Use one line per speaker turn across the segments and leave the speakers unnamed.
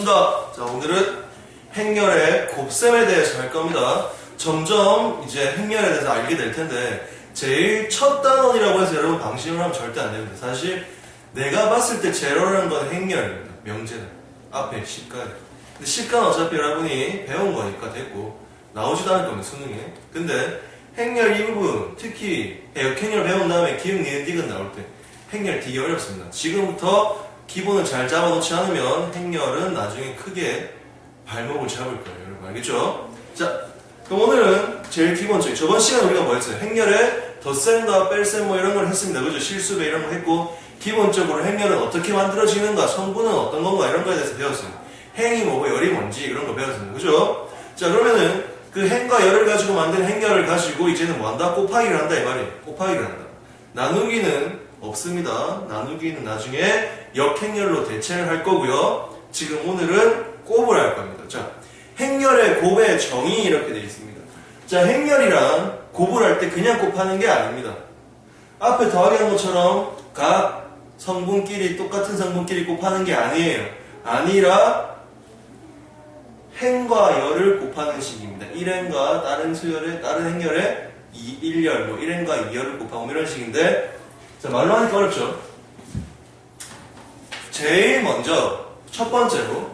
반갑습니다. 자, 오늘은 행렬의 곱셈에 대해서 할 겁니다. 점점 이제 행렬에 대해서 알게 될 텐데, 제일 첫 단원이라고 해서 여러분 방심을 하면 절대 안 됩니다. 사실 내가 봤을 때 제일 어려운 건 행렬입니다. 명제는 앞에 시가예요. 근데 시가는 어차피 여러분이 배운 거니까 됐고 나오지도 않을 겁니다, 수능에. 근데 행렬 이 부분, 특히 역행렬 배운 다음에 기억, 니은, 디귿 나올 때 행렬 되게 어렵습니다. 지금부터 기본을 잘 잡아놓지 않으면 행렬은 나중에 크게 발목을 잡을 거예요. 여러분 알겠죠? 자, 그럼 오늘은 제일 기본적인, 저번 시간에 우리가 뭐 했어요? 행렬에 덧셈과 뺄셈 뭐 이런 걸 했습니다. 그죠? 실수배 이런 거 했고, 기본적으로 행렬은 어떻게 만들어지는가, 성분은 어떤 건가 이런 거에 대해서 배웠어요. 행이 뭐고 열이 뭔지 이런 거 배웠습니다. 그죠? 자, 그러면은 그 행과 열을 가지고 만든 행렬을 가지고 이제는 뭐 한다? 곱하기를 한다 이 말이에요. 곱하기를 한다. 나누기는 없습니다. 나누기는 나중에 역행렬로 대체를 할 거고요. 지금 오늘은 곱을 할 겁니다. 자, 행렬의 곱의 정의 이렇게 되어 있습니다. 자, 행렬이란 곱을 할 때 그냥 곱하는 게 아닙니다. 앞에 더하기 한 것처럼 각 성분끼리 똑같은 성분끼리 곱하는 게 아니에요. 아니라 행과 열을 곱하는 식입니다. 1행과 다른 수열의 다른 행렬의 1열, 뭐 1행과 2열을 곱하고 이런 식인데, 자, 말로 하니까 어렵죠? 제일 먼저 첫 번째로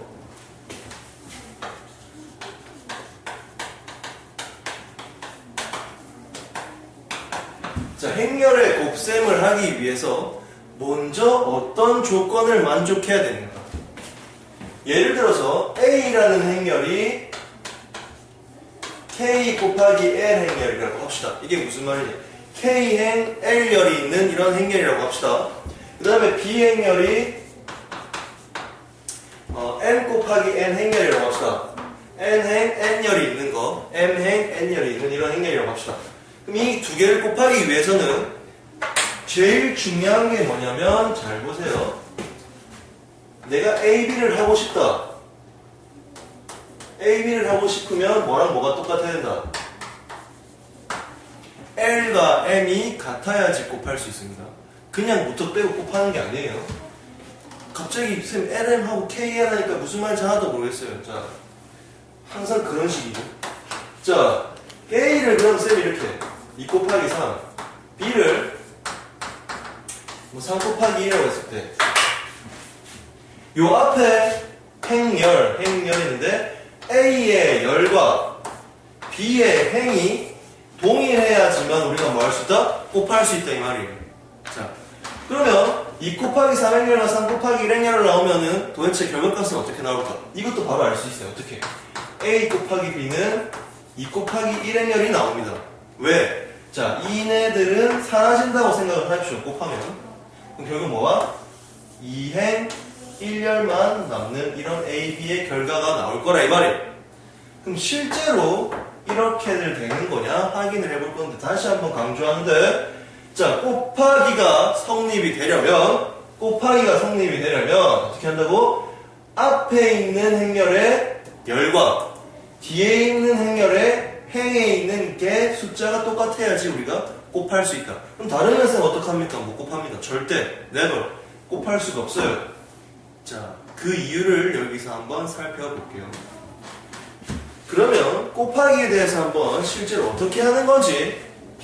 자, 행렬의 곱셈을 하기 위해서 먼저 어떤 조건을 만족해야 되는가? 예를 들어서 A라는 행렬이 K 곱하기 L 행렬이라고 합시다. 이게 무슨 말이냐? K행 L열이 있는 이런 행렬이라고 합시다. 그 다음에 B 행렬이 M 곱하기 N 행렬이라고 합시다. N행 N열이 있는 거, M행 N열이 있는 이런 행렬이라고 합시다. 그럼 이 두 개를 곱하기 위해서는 제일 중요한 게 뭐냐면, 잘 보세요. 내가 AB를 하고 싶다. AB를 하고 싶으면 뭐랑 뭐가 똑같아야 된다. L과 M이 같아야지 곱할 수 있습니다. 그냥 무턱 빼고 곱하는 게 아니에요. 갑자기 쌤 LM하고 KL 하니까 무슨 말인지 하나도 모르겠어요. 자, 항상 그런 식이죠. 자, A를 그럼 쌤이 이렇게 2 곱하기 3, B를 뭐 3 곱하기 1이라고 했을 때, 요 앞에 행렬 있는데 A의 열과 B의 행이 동일해야지만 우리가 뭐 할 수 있다? 곱할 수 있다 이 말이에요. 자, 그러면 2 곱하기 3행렬과 3 곱하기 1행렬을 나오면은 도대체 결과값은 어떻게 나올까? 이것도 바로 알 수 있어요. 어떻게? A 곱하기 B는 2 곱하기 1행렬이 나옵니다. 왜? 자, 이네들은 사라진다고 생각을 하십시오. 곱하면. 그럼 결국 뭐와? 2행 1열만 남는 이런 A, B의 결과가 나올 거라 이 말이에요. 그럼 실제로 이렇게들 되는 거냐 확인을 해볼 건데, 다시 한번 강조하는데, 자, 곱하기가 성립이 되려면 어떻게 한다고? 앞에 있는 행렬의 열과 뒤에 있는 행렬의 행에 있는 게 숫자가 똑같아야지 우리가 곱할 수 있다. 그럼 다른 녀석은 어떡합니까? 못 곱합니다. 절대 never 곱할 수가 없어요. 자, 그 이유를 여기서 한번 살펴볼게요. 그러면 곱하기에 대해서 한번 실제로 어떻게 하는 건지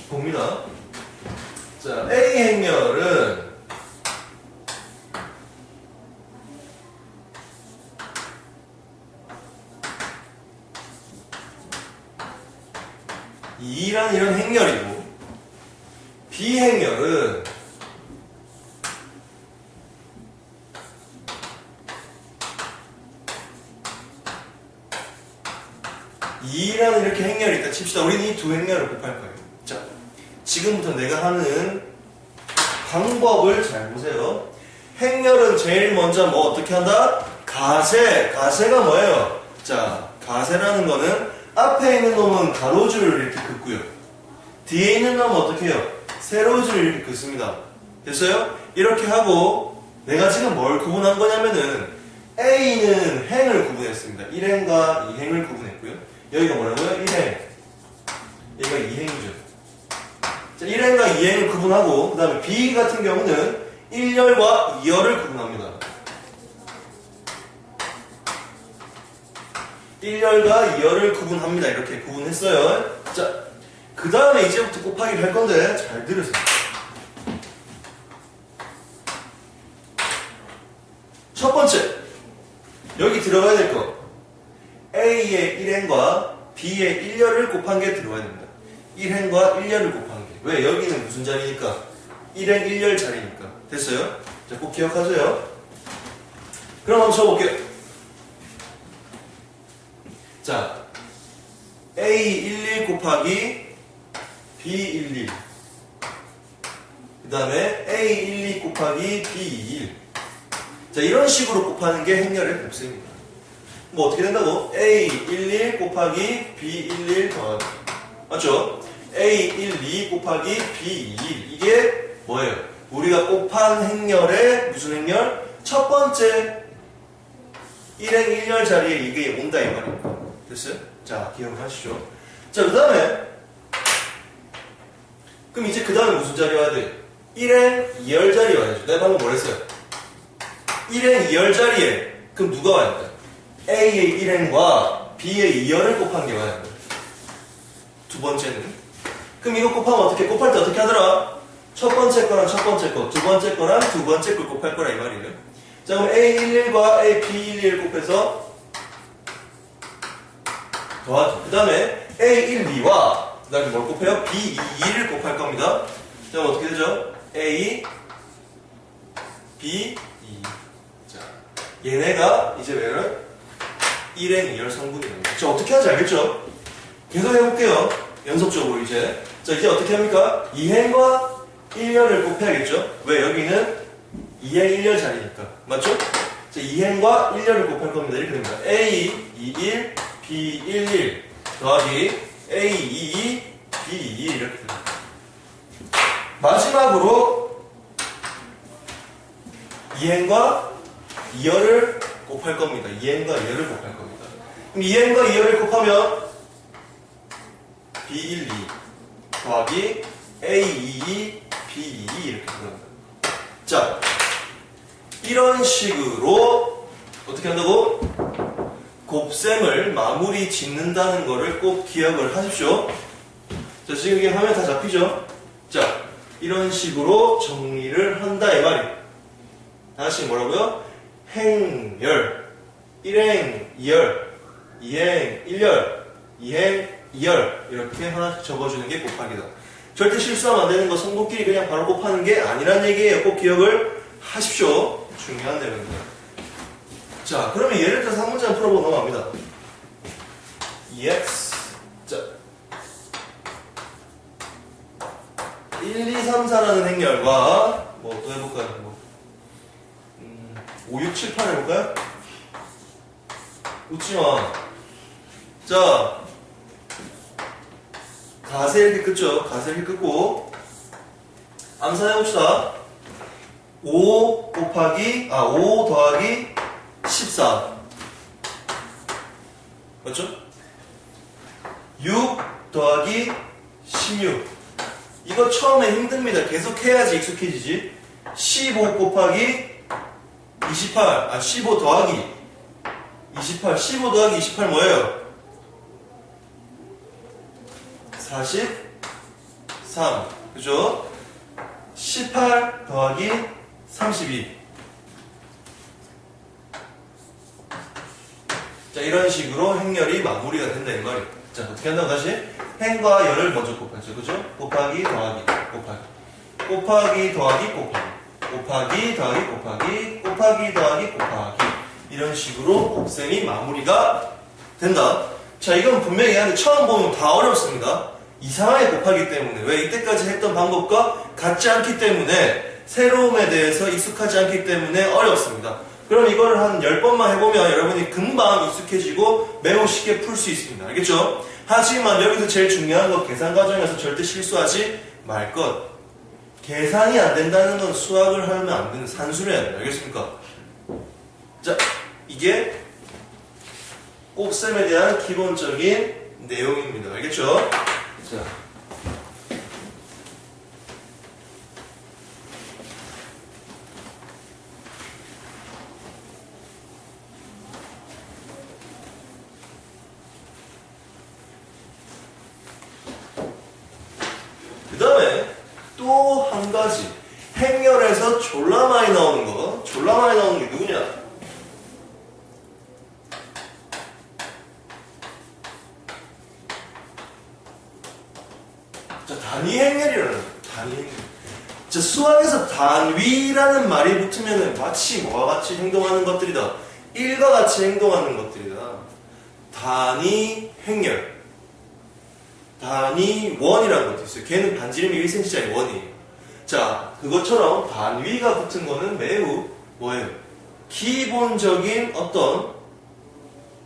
봅니다. 자, A 행렬은 2라는 이런 행렬이고, B 행렬은 2라는 이렇게 행렬이 있다 칩시다. 우리는 이 두 행렬을 곱할 거예요. 자, 지금부터 내가 하는 방법을 잘 보세요. 행렬은 제일 먼저 뭐 어떻게 한다? 가세가 뭐예요? 자, 가세라는 거는 앞에 있는 놈은 가로줄을 이렇게 긋고요. 뒤에 있는 놈은 어떻게 해요? 세로줄을 이렇게 긋습니다. 됐어요? 이렇게 하고 내가 지금 뭘 구분한 거냐면은 A는 행을 구분했습니다. 1행과 2행을 구분했고요. 여기가 뭐라고요? 1행. 여기가 2행이죠. 자, 1행과 2행을 구분하고, 그 다음에 B 같은 경우는 1열과 2열을 구분합니다. 1열과 2열을 구분합니다. 이렇게 구분했어요. 자, 그 다음에 이제부터 곱하기를 할 건데 잘 들으세요. 첫 번째, 여기 들어가야 될 거 A의 1행과 B의 1열을 곱한 게 들어가야 됩니다. 1행과 1열을 곱한 게. 왜? 여기는 무슨 자리니까? 1행 1열 자리니까. 됐어요? 자, 꼭 기억하세요. 그럼 한번 쳐볼게요. 자, A11 곱하기 B11. 그 다음에 A12 곱하기 B21. 자, 이런 식으로 곱하는 게 행렬의 곱셈입니다. 뭐 어떻게 된다고? A11 곱하기 B11 더하기. 맞죠? A12 곱하기 B21. 이게 뭐예요? 우리가 곱한 행렬의 무슨 행렬? 첫 번째 1행 1열 자리에 이게 온다 이 말입니다. 됐어요? 자, 기억하시죠? 자, 그 다음에 그럼 이제 그 다음에 무슨 자리 와야 돼요? 1행 2열 자리 와야죠. 내가 방금 뭐랬어요? 1행 2열 자리에 그럼 누가 와야 돼요? A의 1행과 B의 2열을 곱한 게 와야 돼요. 두 번째는 그럼 이거 곱하면 어떻게? 곱할 때 어떻게 하더라? 첫 번째 거랑 첫 번째 거, 두 번째 거랑 두 번째 걸 곱할 거라 이 말이에요. 자, 그럼 A11과 B11 곱해서 더하기. 그 다음에 A12와 그 다음에 뭘 곱해요? B22를 곱할 겁니다. 자, 그럼 어떻게 되죠? A, B, 2. 자, 얘네가 이제 왜냐면 1행 2열 성분이에요. 자, 어떻게 하는지 알겠죠? 계속 해볼게요. 연속적으로 이제. 자, 이제 어떻게 합니까? 2행과 1열을 곱해야겠죠? 왜? 여기는 2행 1열 자리니까. 맞죠? 자, 2행과 1열을 곱할 겁니다. 이렇게 됩니다. A21, B11 더하기 A22, B22 이렇게 됩니다. 마지막으로 2행과 2열을 곱할 겁니다. 2행과 2열을 곱할 겁니다. 그럼 2행과 2열을 곱하면 B12 더하기 A22, B22 이렇게 됩니다. 자, 이런 식으로 어떻게 한다고? 곱셈을 마무리 짓는다는 거를 꼭 기억을 하십시오. 자, 지금 이게 화면 다 잡히죠? 자, 이런 식으로 정리를 한다 이 말이에요. 다시 뭐라고요? 행열 1행 2열 2행 1열 2행 2열 이렇게 하나씩 적어주는 게 곱하기다. 절대 실수하면 안 되는 거 성분끼리 그냥 바로 곱하는 게 아니란 얘기예요. 꼭 기억을 하십시오. 중요한 내용입니다. 자, 그러면 예를 들어서 한 문제 풀어보고 넘어갑니다. EX 자 1, 2, 3, 4라는 행렬과 뭐 또 해볼까요? 뭐 5, 6, 7, 8 해볼까요? 웃지마. 자, 가세 이렇게 긋죠? 가세 이렇게 긋고 암산해봅시다. 5 더하기 14 맞죠? 6 더하기 16 이거 처음에 힘듭니다. 계속 해야지 익숙해지지. 15 곱하기 28 15 더하기 28 15 더하기 28 뭐예요? 43 그죠? 18 더하기 32 자, 이런 식으로 행렬이 마무리가 된다 이 말이에요. 자, 어떻게 한다고 다시? 행과 열을 먼저 곱하죠. 그죠? 곱하기 더하기 곱하기 더하기 곱하기 더하기 이런 식으로 곱셈이 마무리가 된다. 자, 이건 분명히 하는데 처음 보면 다 어렵습니다. 이상하게 곱하기 때문에 왜 이때까지 했던 방법과 같지 않기 때문에 새로움에 대해서 익숙하지 않기 때문에 어렵습니다. 그럼 이거를 한 10번만 해보면 여러분이 금방 익숙해지고 매우 쉽게 풀 수 있습니다. 알겠죠? 하지만 여기서 제일 중요한 건 계산 과정에서 절대 실수하지 말 것. 계산이 안 된다는 건 수학을 하면 안 되는 산수래야. 알겠습니까? 자, 이게 곱셈에 대한 기본적인 내용입니다. 알겠죠? 자. 수학에서 단위라는 말이 붙으면 마치 뭐와 같이 행동하는 것들이다. 1과 같이 행동하는 것들이다. 단위 행렬. 단위 원이라는 것도 있어요. 걔는 반지름이 1cm짜리 원이에요. 자, 그것처럼 단위가 붙은 거는 매우 뭐예요? 기본적인 어떤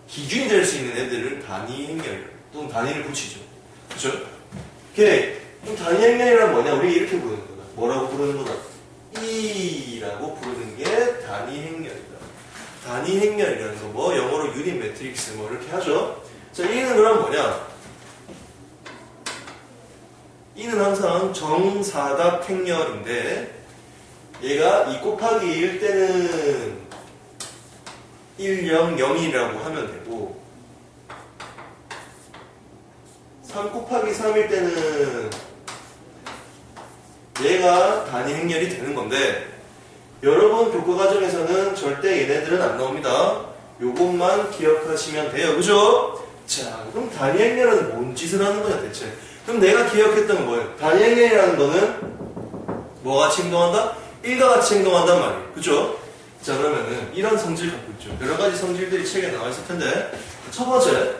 기준이 될 수 있는 애들을 단위 행렬 또는 단위를 붙이죠. 그렇죠? 오케이. 그럼 단위 행렬이란 뭐냐? 우리 이렇게 부르는 거다. 뭐라고 부르는 거다? E라고 부르는 게 단위 행렬이다. 단위 행렬이라는 거, 뭐 영어로 유닛 매트릭스 뭐 이렇게 하죠. 자, E는 그럼 뭐냐? E는 항상 정사각 행렬인데 얘가 2 곱하기 1 때는 1, 0, 0이라고 하면 되고 3 곱하기 3일 때는 얘가 단위 행렬이 되는 건데 여러분 교과 과정에서는 절대 얘네들은 안 나옵니다. 요것만 기억하시면 돼요. 그죠? 자, 그럼 단위 행렬은 뭔 짓을 하는 거냐 대체? 그럼 내가 기억했던 건 뭐예요? 단위 행렬이라는 거는 뭐가 같이 행동한다? 1과 같이 행동한단 말이에요. 그죠? 자, 그러면은 이런 성질 갖고 있죠. 여러 가지 성질들이 책에 나와 있을 텐데 첫 번째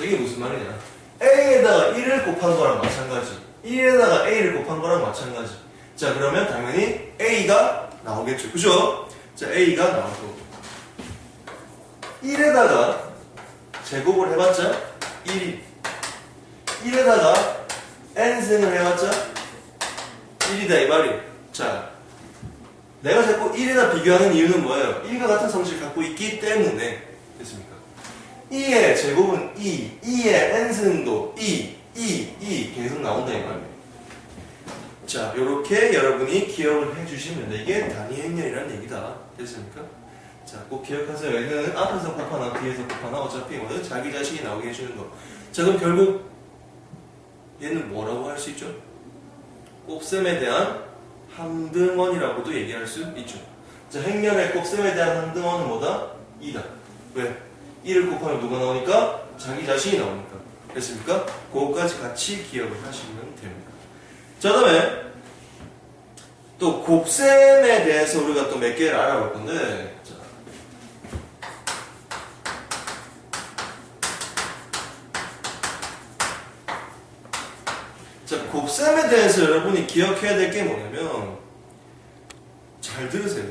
이게 무슨 말이냐? A에다가 1을 곱한 거랑 마찬가지 1에다가 A를 곱한 거랑 마찬가지. 자, 그러면 당연히 A가 나오겠죠. 그죠? 자, A가 나오고 1에다가 제곱을 해봤자 1이 1에다가 n승을 해봤자 1이다 이 말이에요. 자, 내가 자꾸 1에다 비교하는 이유는 뭐예요? 1과 같은 성질을 갖고 있기 때문에. 됐습니까? 2의 제곱은 2, 2의 n승도 2 계속 나온다 이 말이에요. 자, 요렇게 여러분이 기억을 해주시면 이게 단위 행렬이라는 얘기다. 됐습니까? 자, 꼭 기억하세요. 얘는 앞에서 곱하나 뒤에서 곱하나 어차피 뭐든 자기 자식이 나오게 해주는 거. 자, 그럼 결국 얘는 뭐라고 할 수 있죠? 곱셈에 대한 항등원이라고도 얘기할 수 있죠. 자, 행렬의 곱셈에 대한 항등원은 뭐다? 2다. 왜? 1을 곱하면 누가 나오니까? 자기 자신이 나오니까. 됐습니까? 그거까지 같이 기억을 하시면 됩니다. 자, 다음에 또 곱셈에 대해서 우리가 또 몇 개를 알아볼 건데 자, 곱셈에 대해서 여러분이 기억해야 될 게 뭐냐면 잘 들으세요.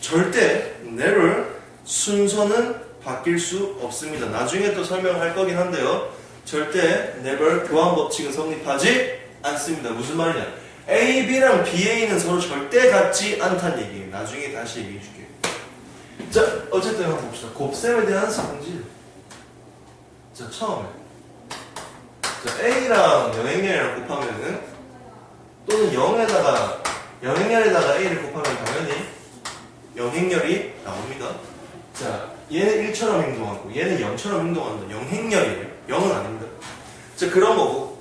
절대 never 순서는 바뀔 수 없습니다. 나중에 또 설명을 할 거긴 한데요. 절대 never 교환 법칙은 성립하지 않습니다. 무슨 말이냐? A, B랑 B, A는 서로 절대 같지 않다는 얘기예요. 나중에 다시 얘기해 줄게요. 자, 어쨌든 한번 봅시다. 곱셈에 대한 성질. 자, 처음에 자, A랑 영행렬이랑 곱하면은 또는 0에다가 영행렬에다가 A를 곱하면 당연히 영행렬이 나옵니다. 자, 얘는 1처럼 행동하고 얘는 0처럼 행동한다. 영행렬이에요. 0은 아닙니다. 자, 그런 거고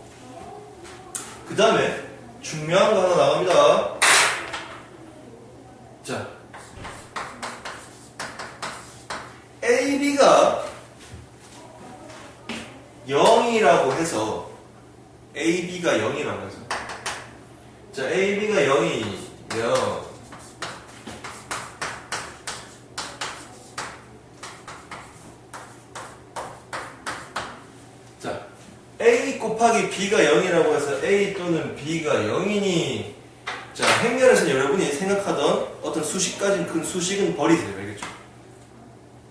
그 다음에 중요한 거 하나 나옵니다. 자, AB가 0이라고 해서 AB가 0이라고 해서 자, AB가 0이면 자, A 곱하기 B가 0이라고 해서 A 또는 B가 0이니 자, 행렬에서 여러분이 생각하던 어떤 수식까지 큰 수식은 버리세요. 알겠죠?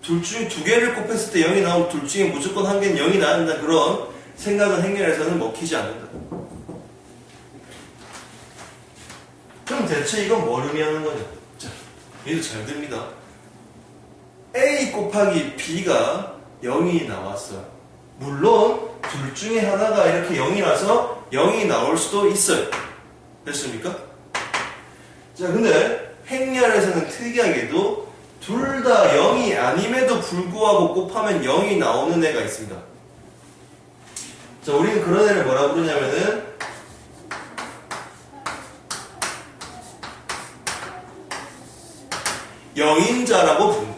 둘 중에 두 개를 곱했을 때 0이 나오고 둘 중에 무조건 한 개는 0이 나야 된다. 그런 생각은 행렬에서는 먹히지 않는다. 그럼 대체 이건 뭘 의미하는 거냐? 자, 얘도 잘 됩니다. A 곱하기 B가 0이 나왔어요. 물론 둘 중에 하나가 이렇게 0이라서 0이 나올 수도 있어요. 됐습니까? 자, 근데 행렬에서는 특이하게도 둘 다 0이 아님에도 불구하고 곱하면 0이 나오는 애가 있습니다. 자, 우리는 그런 애를 뭐라고 부르냐면은 영인자라고 부릅니다.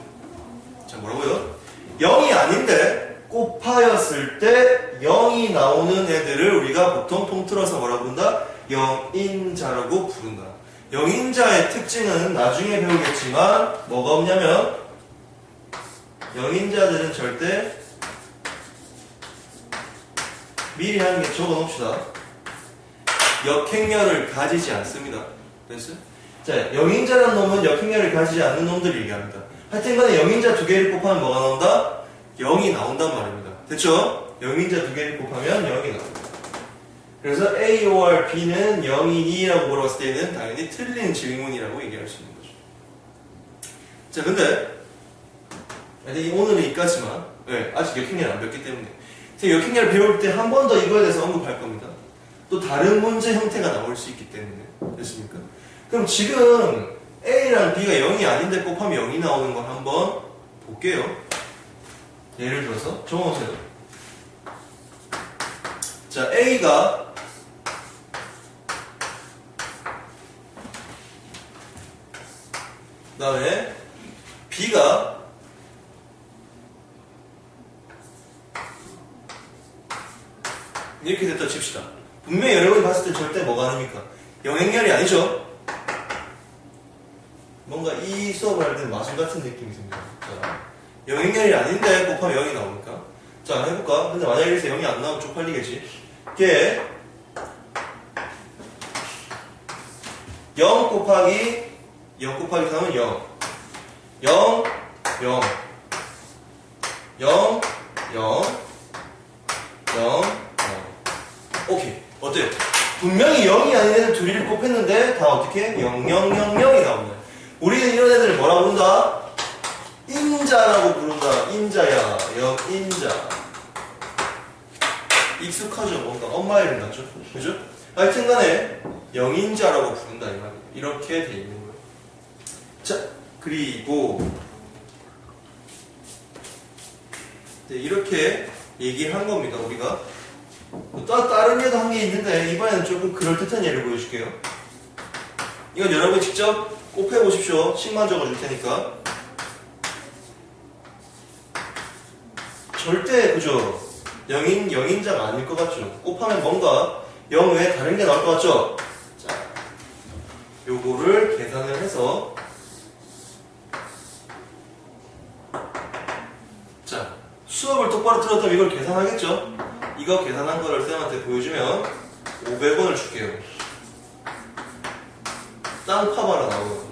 자, 뭐라고요? 0이 아닌데 곱하였을 때 0이 나오는 애들을 우리가 보통 통틀어서 뭐라고 부른다? 영인자라고 부른다. 영인자의 특징은 나중에 배우겠지만 뭐가 없냐면 영인자들은 절대 미리 하는 게 적어 놓읍시다. 역행렬을 가지지 않습니다. 됐어요? 자, 영인자라는 놈은 역행렬을 가지지 않는 놈들을 얘기합니다. 하여튼 간에 영인자 두 개를 곱하면 뭐가 나온다? 0이 나온단 말입니다. 됐죠? 영인자 두 개를 곱하면 0이 나옵니다. 그래서 A or B는 0이니라고 물어봤을 때는 당연히 틀린 질문이라고 얘기할 수 있는 거죠. 자, 근데 오늘은 이까지만 아직 역행렬 안 배웠기 때문에 역행렬 배울 때 한 번 더 이거에 대해서 언급할 겁니다. 또 다른 문제 형태가 나올 수 있기 때문에 됐습니까? 그럼 지금 A랑 B가 0이 아닌데 곱하면 0이 나오는 걸 한번 볼게요. 예를 들어서 적어보세요. 자, A가 그 다음에 B가 이렇게 됐다 칩시다. 분명히 여러분이 봤을 때 절대 뭐가 아닙니까? 영행렬이 아니죠? 뭔가 이 수업을 할 때는 마술 같은 느낌이 듭니다. 자, 영행렬이 아닌데 곱하면 0이 나오니까. 자, 해볼까? 근데 만약에 여기서 0이 안 나오면 쪽팔리겠지? 이게 0 곱하기 3은 0 0 0 0 0 0 오케이. 어때요? 분명히 0이 아닌 애들 둘이를 곱했는데 다 어떻게? 0 0 0 0이 나옵니다. 우리는 이런 애들을 뭐라고 부른다? 인자라고 부른다. 인자야. 영인자. 익숙하죠? 뭔가 엄마 이름 같죠? 그죠? 하여튼 간에 영인자라고 부른다 이 말이에요. 이렇게 돼 있는 거예요. 자, 그리고 이렇게 얘기한 겁니다. 우리가 또 다른 예도 한 게 있는데 이번에는 조금 그럴듯한 예를 보여줄게요. 이건 여러분 직접 곱해보십시오. 식만 적어줄 테니까. 절대 그죠? 영인자가 아닐 것 같죠? 곱하면 뭔가 0 외에 다른 게 나올 것 같죠? 자, 요거를 계산을 해서 자, 수업을 똑바로 들었다면 이걸 계산하겠죠? 이거 계산한 거를 쌤한테 보여주면 500원을 줄게요. 땅파바라 나오거든요.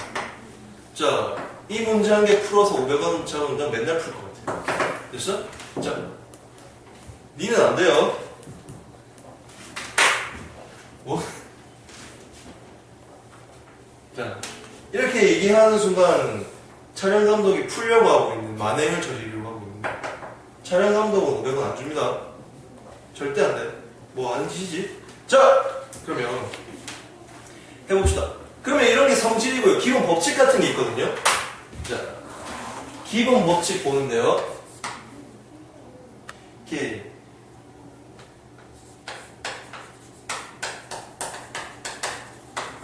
자, 이 문제 한 개 풀어서 500원 잡으면 맨날 풀 것 같아요. 됐어? 자, 니는 안 돼요. 뭐? 자, 이렇게 얘기하는 순간 촬영 감독이 풀려고 하고 있는 만행을 저지르려고 하고 있는 촬영 감독은 500원 안 줍니다. 절대 안 돼. 뭐 하는 짓이지? 자, 그러면 해봅시다. 그러면 이런 게 성질이고요. 기본 법칙 같은 게 있거든요. 자, 기본 법칙 보는데요. 이렇게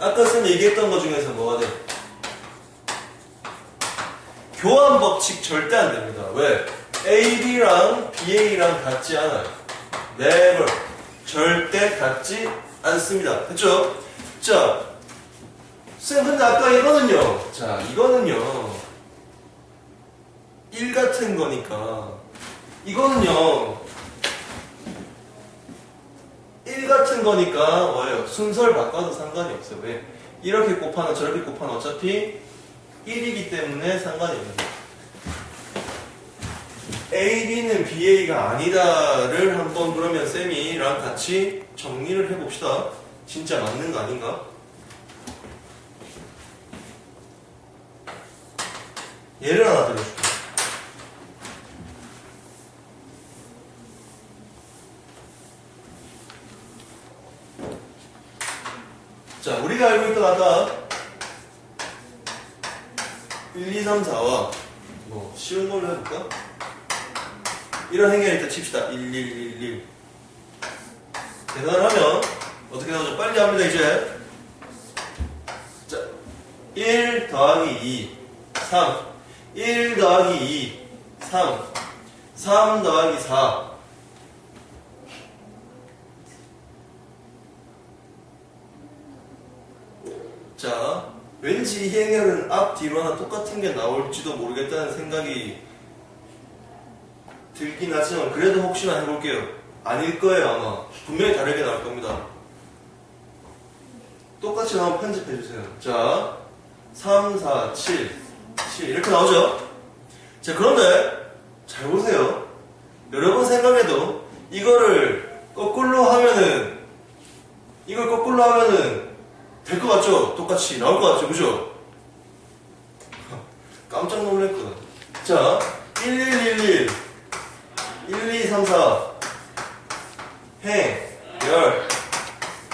아까 쌤 얘기했던 것 중에서 뭐가 돼? 교환 법칙 절대 안 됩니다. 왜? AB랑 BA랑 같지 않아요. never. 절대 같지 않습니다. 됐죠? 자, 쌤 근데 아까 이거는요. 자, 이거는요. 1 같은 거니까 이거는요. 1 같은 거니까 뭐예요? 순서를 바꿔도 상관이 없어요. 왜? 이렇게 곱하나 저렇게 곱하나 어차피 1이기 때문에 상관이 없는 AB는 BA가 아니다를 한번 그러면 쌤이랑 같이 정리를 해봅시다. 진짜 맞는 거 아닌가? 예를 하나 들어줄게요. 자, 우리가 알고 있던 아까 1, 2, 3, 4와 뭐 쉬운 걸로 해볼까? 이런 행렬 일단 칩시다. 1, 1, 1, 1 계산하면 어떻게 나오죠? 빨리 합니다 이제. 자, 1 더하기 2 3 1 더하기 2 3 3 더하기 4 자, 왠지 이 행렬은 앞뒤로 하나 똑같은 게 나올지도 모르겠다는 생각이 들긴 하지만 그래도 혹시나 해볼게요. 아닐 거예요 아마. 분명히 다르게 나올 겁니다. 똑같이 한번 편집해주세요. 자, 3, 4, 7, 7 이렇게 나오죠? 자, 그런데 잘 보세요. 여러분 생각에도 이거를 거꾸로 하면은 이걸 거꾸로 하면은 될 것 같죠? 똑같이 나올 것 같죠? 그죠? 깜짝 놀랐거든. 자, 1111 1234 행, 열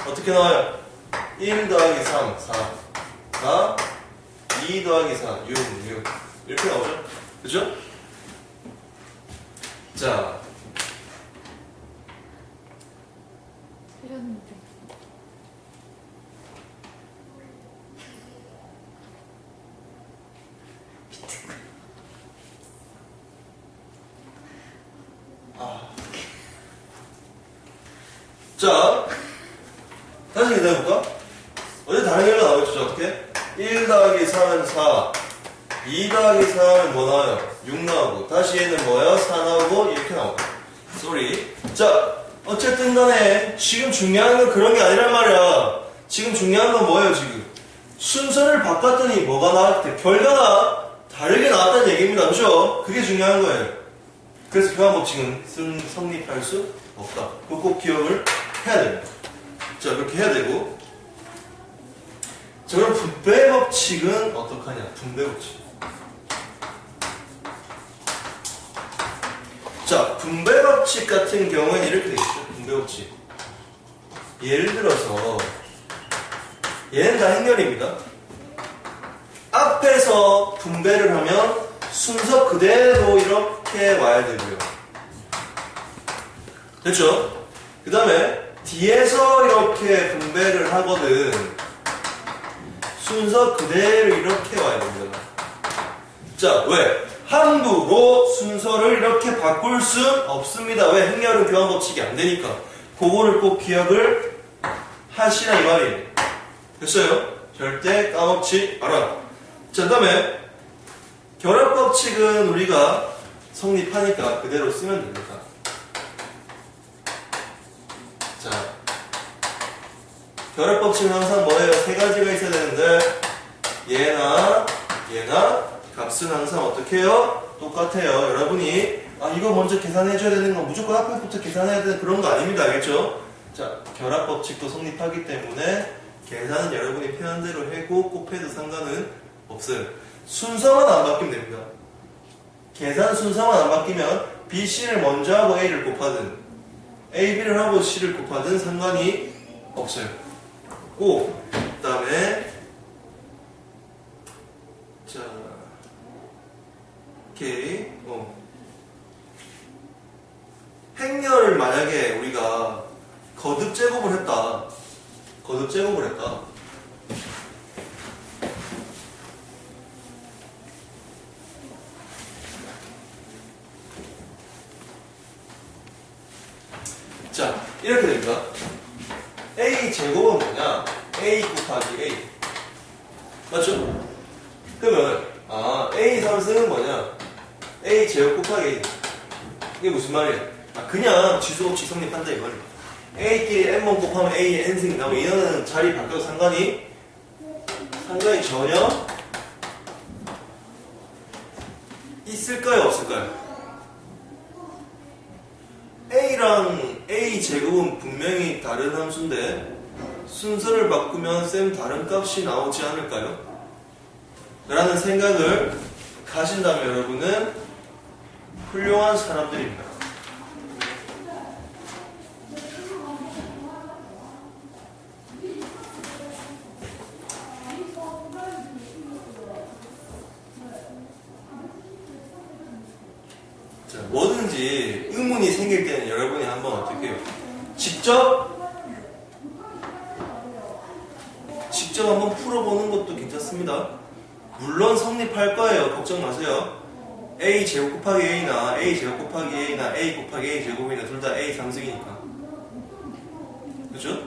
어떻게 나와요? 1 더하기 3, 4 4 2 더하기 4, 6 6 이렇게 나오죠? 그죠? 자,
이랬는데.
자, 다시 기다려볼까? 어제 다른 결과 나오겠죠? 어떻게? 1 더하기 3은 4, 2 더하기 3은 뭐 나와요? 6 나오고, 다시 얘는 뭐예요? 4 나오고, 이렇게 나오고. 쏘리. 자, 어쨌든 간에, 지금 중요한 건 그런 게 아니란 말이야. 지금 중요한 건 뭐예요, 지금? 순서를 바꿨더니 뭐가 나왔대? 결과가 다르게 나왔다는 얘기입니다. 그죠? 그게 중요한 거예요. 그래서 교환법칙은 성립할 수 없다. 그거 꼭 기억을 해야 됩니다. 자, 그렇게 해야 되고. 자, 그럼 분배법칙은 어떡하냐? 분배법칙. 자, 분배법칙 같은 경우에는 이렇게 되겠죠. 분배법칙. 예를 들어서 얘는 다 행렬입니다. 앞에서 분배를 하면 순서 그대로 이렇게 와야 되고요. 됐죠? 그 다음에 뒤에서 이렇게 분배를 하거든. 순서 그대로 이렇게 와야 됩니다. 자, 왜? 함부로 순서를 이렇게 바꿀 순 없습니다. 왜? 행렬은 교환법칙이 안 되니까. 그거를 꼭 기억을 하시라 이 말이에요. 됐어요? 절대 까먹지 마라. 자, 그 다음에 결합법칙은 우리가 성립하니까 그대로 쓰면 됩니다. 자, 결합법칙은 항상 뭐예요? 세 가지가 있어야 되는데 얘나 값은 항상 어떻게 해요? 똑같아요. 여러분이 이거 먼저 계산해줘야 되는 건 무조건 앞에부터 계산해야 되는 그런 거 아닙니다. 알겠죠? 자, 결합법칙도 성립하기 때문에 계산은 여러분이 편한 대로 해고 곱해도 상관은 없어요. 순서만 안 바뀌면 됩니다. 계산 순서만 안 바뀌면 B, C를 먼저 하고 A를 곱하든 A, B를 하고 C를 곱하든 상관이 없어요. 그 다음에 자, 오케이. 행렬을 만약에 우리가 거듭 제곱을 했다. 자, 이렇게 됩니다. A 제곱은 뭐냐? A 곱하기 A. 맞죠? 그러면 A 3승은 뭐냐? A 제곱 곱하기 A. 이게 무슨 말이야? 그냥 지수법칙 성립한다 이 말이야. A끼리 N번 곱하면 A의 N승이 나오면 이거는 자리 바뀌어도 상관이 전혀 있을까요? 없을까요? A랑 A 제곱은 분명히 다른 함수인데 순서를 바꾸면 쌤 다른 값이 나오지 않을까요? 라는 생각을 가진다면 여러분은 훌륭한 사람들입니다. 자, 뭐든지 의문이 생길 때는 여러분이 한번 어떻게 해요? 직접 한번 풀어보는 것도 괜찮습니다. 물론 성립할 거예요. 걱정 마세요. A 제곱 곱하기 A나 A 제곱 곱하기 A나 A 곱하기 A 제곱이나 둘 다 A 상승이니까. 그죠?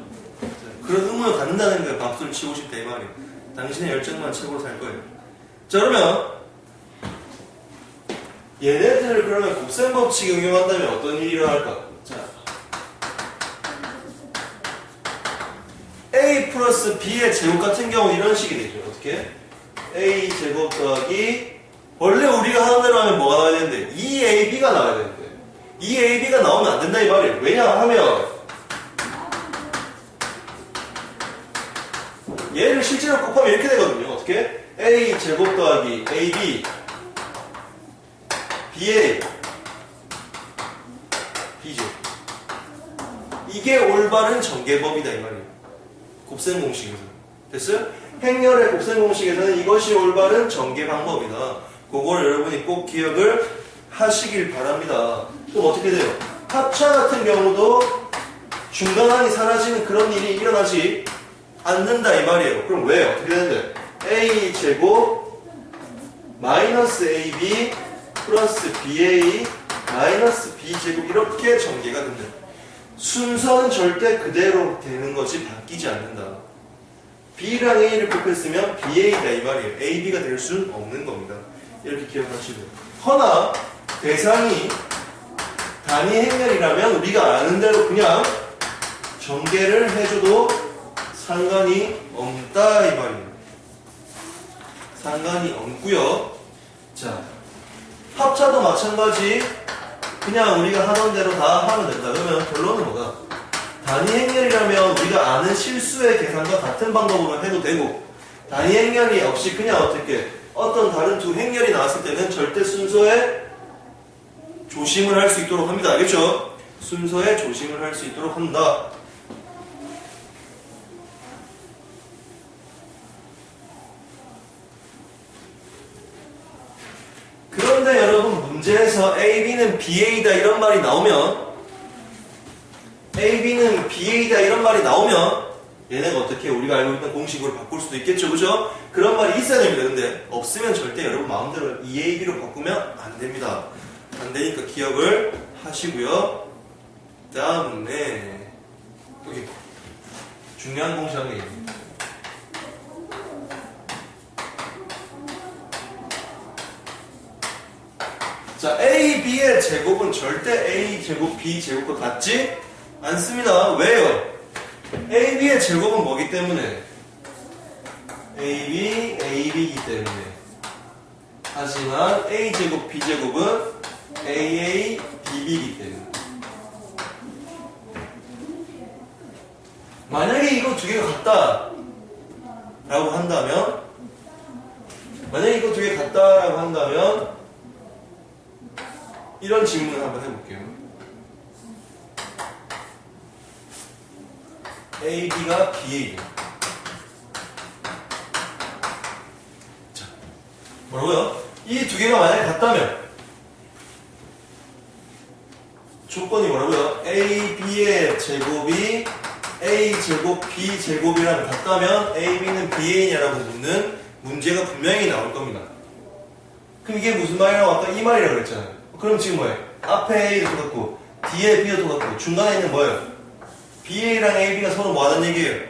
그런 의문을 갖는다는 거예요. 박수를 치고 싶다 이 말이에요. 당신의 열정만 최고로 살 거예요. 자, 그러면 얘네들을 그러면 곱셈 법칙 응용한다면 어떤 일이 일어날까? 자, A 플러스 B의 제곱 같은 경우는 이런 식이 되죠. 어떻게? A 제곱 더하기 원래 우리가 하는 대로 하면 뭐가 나와야 되는데 2AB가 나와야 되는데 2AB가 나오면 안 된다 이 말이에요. 왜냐하면 얘를 실제로 곱하면 이렇게 되거든요. 어떻게? A 제곱 더하기 AB BA B죠. 이게 올바른 전개법이다 이 말이에요. 곱셈 공식에서. 됐어요? 행렬의 곱셈 공식에서는 이것이 올바른 전개 방법이다. 그걸 여러분이 꼭 기억을 하시길 바랍니다. 또 어떻게 돼요? 합차 같은 경우도 중간항이 사라지는 그런 일이 일어나지 않는다 이 말이에요. 그럼 왜? 어떻게 되는데? A 제곱 마이너스 AB 플러스 BA 마이너스 B 제곱 이렇게 전개가 된다. 순서는 절대 그대로 되는 것이 바뀌지 않는다. B랑 A를 곱했으면 BA다 이 말이에요. AB가 될 수는 없는 겁니다. 이렇게 기억하시고요. 허나 대상이 단위 행렬이라면 우리가 아는 대로 그냥 전개를 해줘도 상관이 없다 이 말이에요. 상관이 없고요. 자, 합차도 마찬가지. 그냥 우리가 하던 대로 다 하면 된다. 그러면 결론은 뭐다? 단위 행렬이라면 우리가 아는 실수의 계산과 같은 방법으로 해도 되고 단위 행렬이 없이 그냥 어떻게 어떤 다른 두 행렬이 나왔을 때는 절대 순서에 조심을 할 수 있도록 합니다. 알겠죠? 순서에 조심을 할 수 있도록 한다. 그런데 여러분 문제에서 AB는 BA다 이런 말이 나오면 AB는 BA다 이런 말이 나오면 얘네가 어떻게 우리가 알고 있는 공식으로 바꿀 수도 있겠죠. 그죠? 그런 말이 있어야 됩니다. 근데 없으면 절대 여러분 마음대로 EAB로 바꾸면 안 됩니다. 안 되니까 기억을 하시고요. 다음에 여기 중요한 공식 한 개 있습니다. 자, A, B의 제곱은 절대 A 제곱, B 제곱과 같지 않습니다. 왜요? A, B의 제곱은 뭐기 때문에? A, B, A, B이기 때문에. 하지만 A 제곱, B 제곱은 A, A, B, B이기 때문에. 만약에 이거 두 개가 같다 라고 한다면 만약에 이거 두 개 같다라고 한다면 이런 질문을 한번 해볼게요. A, B가 BA. 자, 뭐라고요? 이 두 개가 만약에 같다면 조건이 뭐라고요? A, B의 제곱이 A 제곱, B 제곱이랑 같다면 A, B는 BA냐라고 묻는 문제가 분명히 나올 겁니다. 그럼 이게 무슨 말이라고 아까 이 말이라고 그랬잖아요. 그럼 지금 뭐예요? 앞에 A도 똑같고 뒤에 B도 똑같고 중간에 있는 뭐예요? BA랑 AB가 서로 뭐 하는 얘기예요?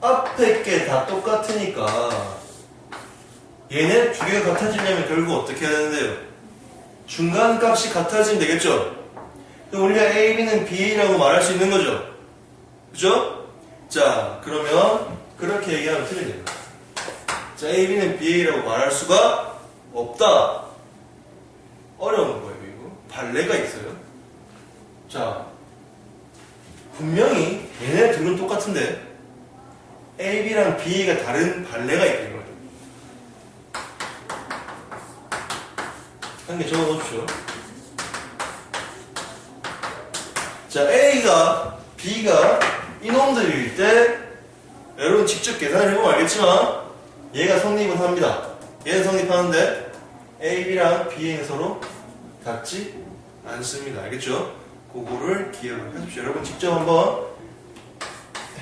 앞에 게 다 똑같으니까 얘네 두 개가 같아지려면 결국 어떻게 해야 되는데요? 중간 값이 같아지면 되겠죠? 그럼 우리가 A, B는 BA라고 말할 수 있는 거죠? 그죠? 자, 그러면 그렇게 얘기하면 틀립니다. 자, A, B는 BA라고 말할 수가 없다. 어려운 거예요, 이거. 발레가 있어요. 자, 분명히 얘네 둘은 똑같은데 A, B랑 BA가 다른 발레가 있는 거예요. 한 개 적어 놓으십시오. 자, A가 B가 이놈들일 때 여러분 직접 계산을 해보면 알겠지만 얘가 성립은 합니다. 얘는 성립하는데 A, B랑 BA는 서로 같지 않습니다. 알겠죠? 그거를 기억을 해주십시오. 여러분 직접 한번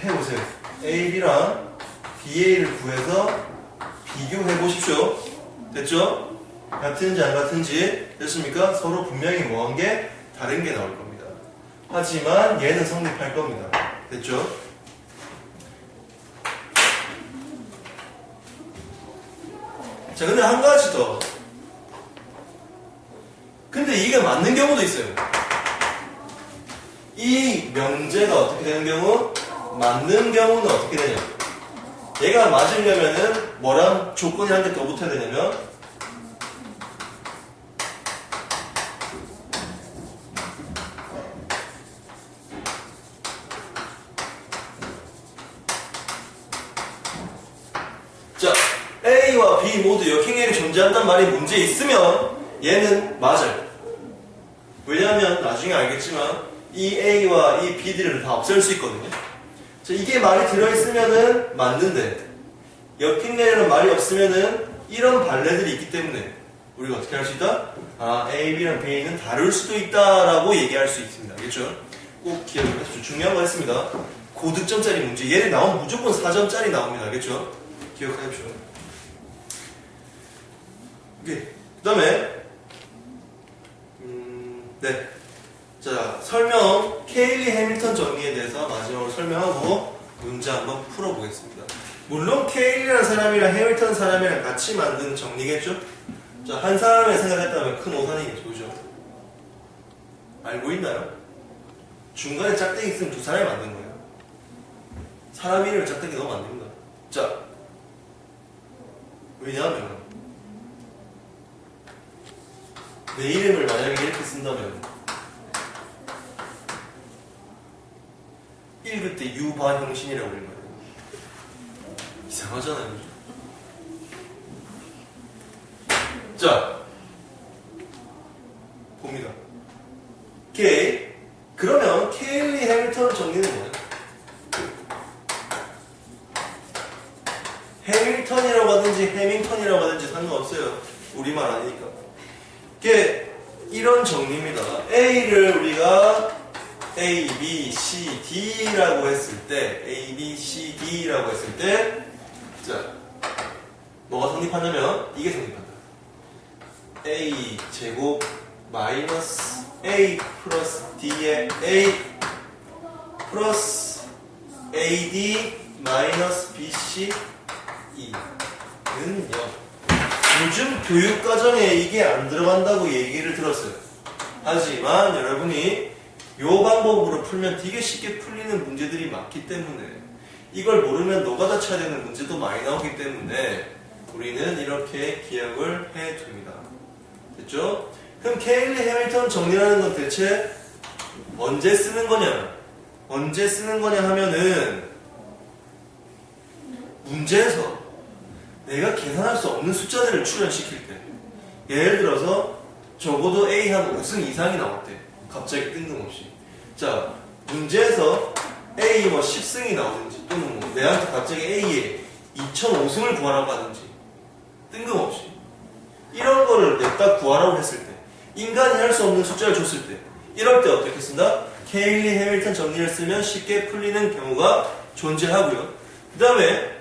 해보세요. A, B랑 BA를 구해서 비교해 보십시오. 됐죠? 같은지 안 같은지 됐습니까? 서로 분명히 뭐한 게 다른 게 나올 겁니다. 하지만 얘는 성립할 겁니다. 됐죠? 자, 근데 한 가지 더. 근데 이게 맞는 경우도 있어요. 이 명제가 어떻게 되는 경우? 맞는 경우는 어떻게 되냐? 얘가 맞으려면은 뭐랑 조건이 한 개 더 붙어야 되냐면 자, A와 B 모두 역행렬이 존재한단 말이 문제에 있으면 얘는 맞아요. 왜냐하면 나중에 알겠지만 이 A와 이 B들을 다 없앨 수 있거든요. 자, 이게 말이 들어있으면은 맞는데 역행렬이라는 말이 없으면은 이런 발레들이 있기 때문에 우리가 어떻게 할 수 있다? 아, A, B랑 B는 다를 수도 있다라고 얘기할 수 있습니다. 알겠죠? 꼭 기억을 해주십시오. 중요한 거 했습니다. 고득점짜리 문제. 얘를 나오면 무조건 4점짜리 나옵니다. 알겠죠? 기억하십시오. 오케이. 그 다음에 네. 자, 설명 케일리 해밀턴 정리에 대해서 마지막으로 설명하고 문제 한번 풀어보겠습니다. 물론 케일리라는 사람이랑 해밀턴 사람이랑 같이 만든 정리겠죠? 자, 한 사람을 생각했다면 큰 오산이겠죠, 그죠? 알고 있나요? 중간에 짝대기 있으면 두 사람이 만든 거예요. 사람 이름을 짝대기 넣으면 안 됩니다. 자, 왜냐하면 내 이름을 만약에 이렇게 쓴다면 1급 때 유반형신이라고 그런 거예요. 이상하잖아요, 그죠? 자, 봅니다. 오케이. 그러면 케일리 해밀턴 정리는 뭐예요? 해밀턴이라고 하든지 해밍턴이라고 하든지 상관없어요. 우리말 아니니까. 이게 이런 정리입니다. A를 우리가 A, B, C, D라고 했을 때 A, B, C, D라고 했을 때 자, 뭐가 성립하냐면 이게 성립한다. A 제곱 마이너스 A 플러스 D의 A 플러스 AD 마이너스 BC E는 0. 요즘 교육과정에 이게 안 들어간다고 얘기를 들었어요. 하지만 여러분이 이 방법으로 풀면 되게 쉽게 풀리는 문제들이 많기 때문에 이걸 모르면 노가다 쳐야 되는 문제도 많이 나오기 때문에 우리는 이렇게 기억을 해둡니다. 됐죠? 그럼 케일리 해밀턴 정리라는 건 대체 언제 쓰는 거냐? 언제 쓰는 거냐 하면은 문제에서 내가 계산할 수 없는 숫자들을 출현시킬 때 예를 들어서 적어도 A 한 5승 이상이 나왔대. 갑자기 뜬금없이. 자, 문제에서 A 뭐 10승이 나오든지 또는 뭐 내한테 갑자기 A에 2005승을 구하라고 하든지 뜬금없이 이런 거를 냈다 구하라고 했을 때 인간이 할 수 없는 숫자를 줬을 때 이럴 때 어떻게 쓴다? 케일리 해밀턴 정리를 쓰면 쉽게 풀리는 경우가 존재하고요. 그 다음에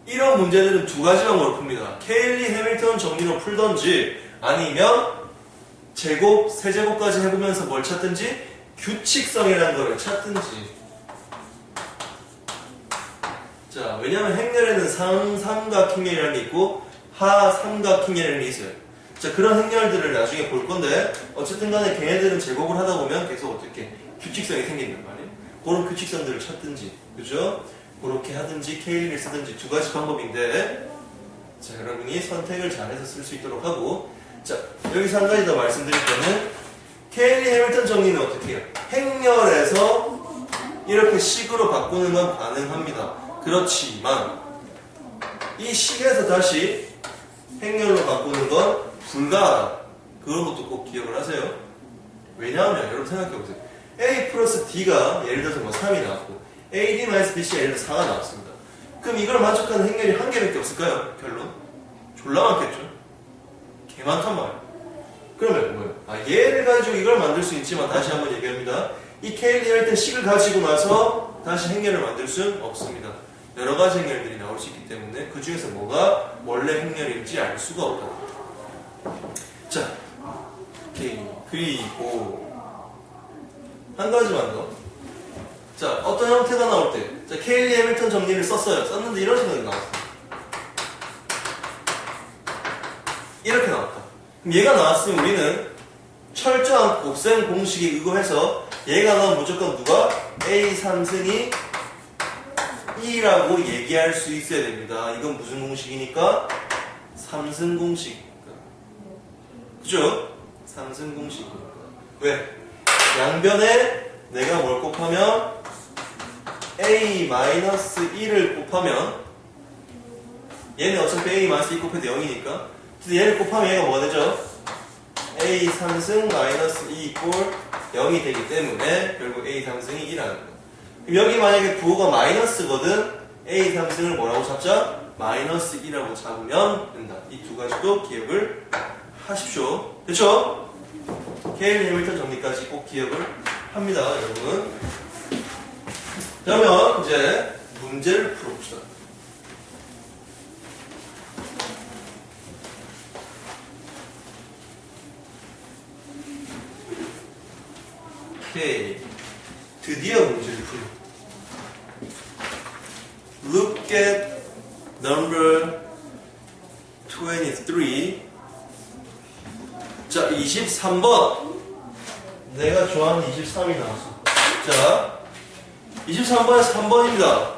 이런 문제들은 두 가지 방법으로 풉니다. 케일리 해밀턴 정리로 풀던지 아니면 제곱, 세제곱까지 해보면서 뭘 찾든지 규칙성이라는 걸 찾든지. 자, 왜냐하면 행렬에는 삼각행렬이라는 게 있고 하삼각행렬이라는 게 있어요. 자, 그런 행렬들을 나중에 볼 건데 어쨌든 간에 걔네들은 제곱을 하다 보면 계속 어떻게 규칙성이 생긴단 말이에요. 그런 규칙성들을 찾든지, 그죠? 그렇게 하든지 케일리를 쓰든지 두 가지 방법인데 자, 여러분이 선택을 잘해서 쓸 수 있도록 하고 자, 여기서 한 가지 더 말씀드릴 때는 케일리 해밀턴 정리는 어떻게 해요? 행렬에서 이렇게 식으로 바꾸는 건 가능합니다. 그렇지만 이 식에서 다시 행렬로 바꾸는 건 불가하다. 그런 것도 꼭 기억을 하세요. 왜냐하면 여러분 생각해보세요. A 플러스 D가 예를 들어서 뭐 3이 나왔고 AD-BC가 예를 들어서 4가 나왔습니다. 그럼 이걸 만족하는 행렬이 한 개밖에 없을까요? 결론? 졸라 많겠죠? 개 많단 말이에요. 그러면 뭐예요? 아, 얘를 가지고 이걸 만들 수 있지만 다시 한번 얘기합니다. 이 케일리 할 때 식을 가지고 나서 다시 행렬을 만들 수는 없습니다. 여러 가지 행렬들이 나올 수 있기 때문에 그 중에서 뭐가 원래 행렬인지 알 수가 없다. 자, 그리고 한 가지만 더. 자, 어떤 형태가 나올 때, 자, 케일리 해밀턴 정리를 썼어요. 썼는데 이런 식으로 나왔어. 이렇게 나왔다. 그럼 얘가 나왔으면 우리는 철저한 곱셈 공식에 의거해서 얘가 나오면 무조건 누가 A 3승이 2라고 얘기할 수 있어야 됩니다. 이건 무슨 공식이니까? 3승 공식이니까. 그죠? 3승 공식이니까. 왜? 양변에 내가 뭘 곱하면 A-1을 곱하면 얘는 어차피 A-2 곱해도 0이니까 그래서 얘를 곱하면 얘가 뭐가 되죠? A 3승 마이너스 2 이꼴 0이 되기 때문에 결국 A 3승이 1이라는 거야. 그럼 여기 만약에 부호가 마이너스거든 A 3승을 뭐라고 잡자? 마이너스 2라고 잡으면 된다. 이 두 가지도 기억을 하십시오. 됐죠? 케일리 해밀턴 정리까지 꼭 기억을 합니다, 여러분. 그러면 이제 문제를 풀어봅시다. 오케이. 드디어 문제를 풀어. Look at number 23. 자, 23번. 내가 좋아하는 23이 나왔어. 자, 23번에서 3번입니다.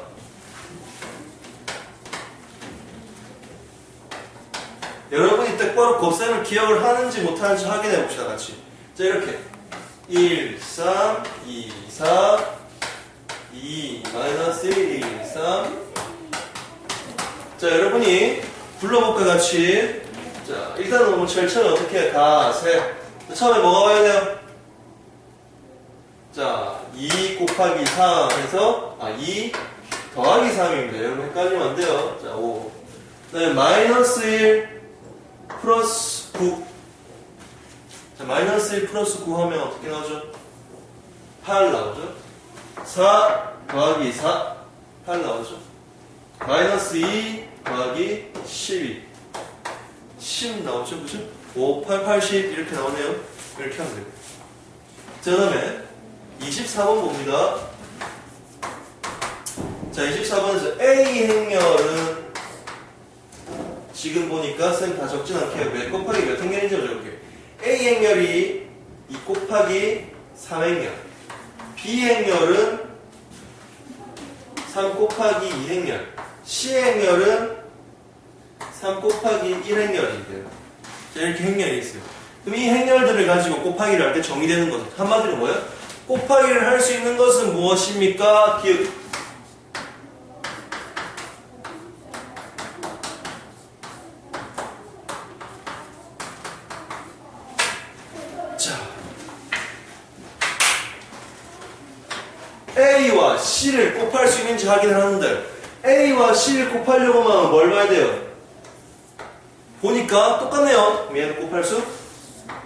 여러분이 똑바로 곱셈을 기억을 하는지 못하는지 확인해 봅시다, 같이. 자, 이렇게. 1, 3, 2, 4, 2, 마이너스 1, 3. 자, 여러분이 불러볼까, 같이. 자, 일단은 뭐 절차는 어떻게 해? 다, 셋. 처음에 뭐가 와야 돼요? 자, 2 곱하기 3 해서, 2 더하기 3입니다. 여러분 헷갈리면 안 돼요. 자, 5. 그 다음에 마이너스 1 플러스 9. 자, 마이너스 1 플러스 9 하면 어떻게 나오죠? 8 나오죠? 4 더하기 4, 8 나오죠? 마이너스 2 더하기 12. 10 나오죠? 그죠? 5, 8, 80 이렇게 나오네요. 이렇게 하면 돼요. 자, 그 다음에 24번 봅니다. 자, 24번에서 A 행렬은 지금 보니까 쌤 다 적진 않게요. 몇 곱하기 몇 행렬인지 적을게요. A 행렬이 2 곱하기 3 행렬. B 행렬은 3 곱하기 2 행렬. C 행렬은 3 곱하기 1 행렬이 돼요. 자, 이렇게 행렬이 있어요. 그럼 이 행렬들을 가지고 곱하기를 할 때 정의되는 것은 한마디로 뭐예요? 곱하기를 할 수 있는 것은 무엇입니까? 기억. 자, A와 C를 곱할 수 있는지 확인을 하는데 A와 C를 곱하려고 하면 뭘 봐야 돼요? 보니까 똑같네요. 그럼 얘는 곱할 수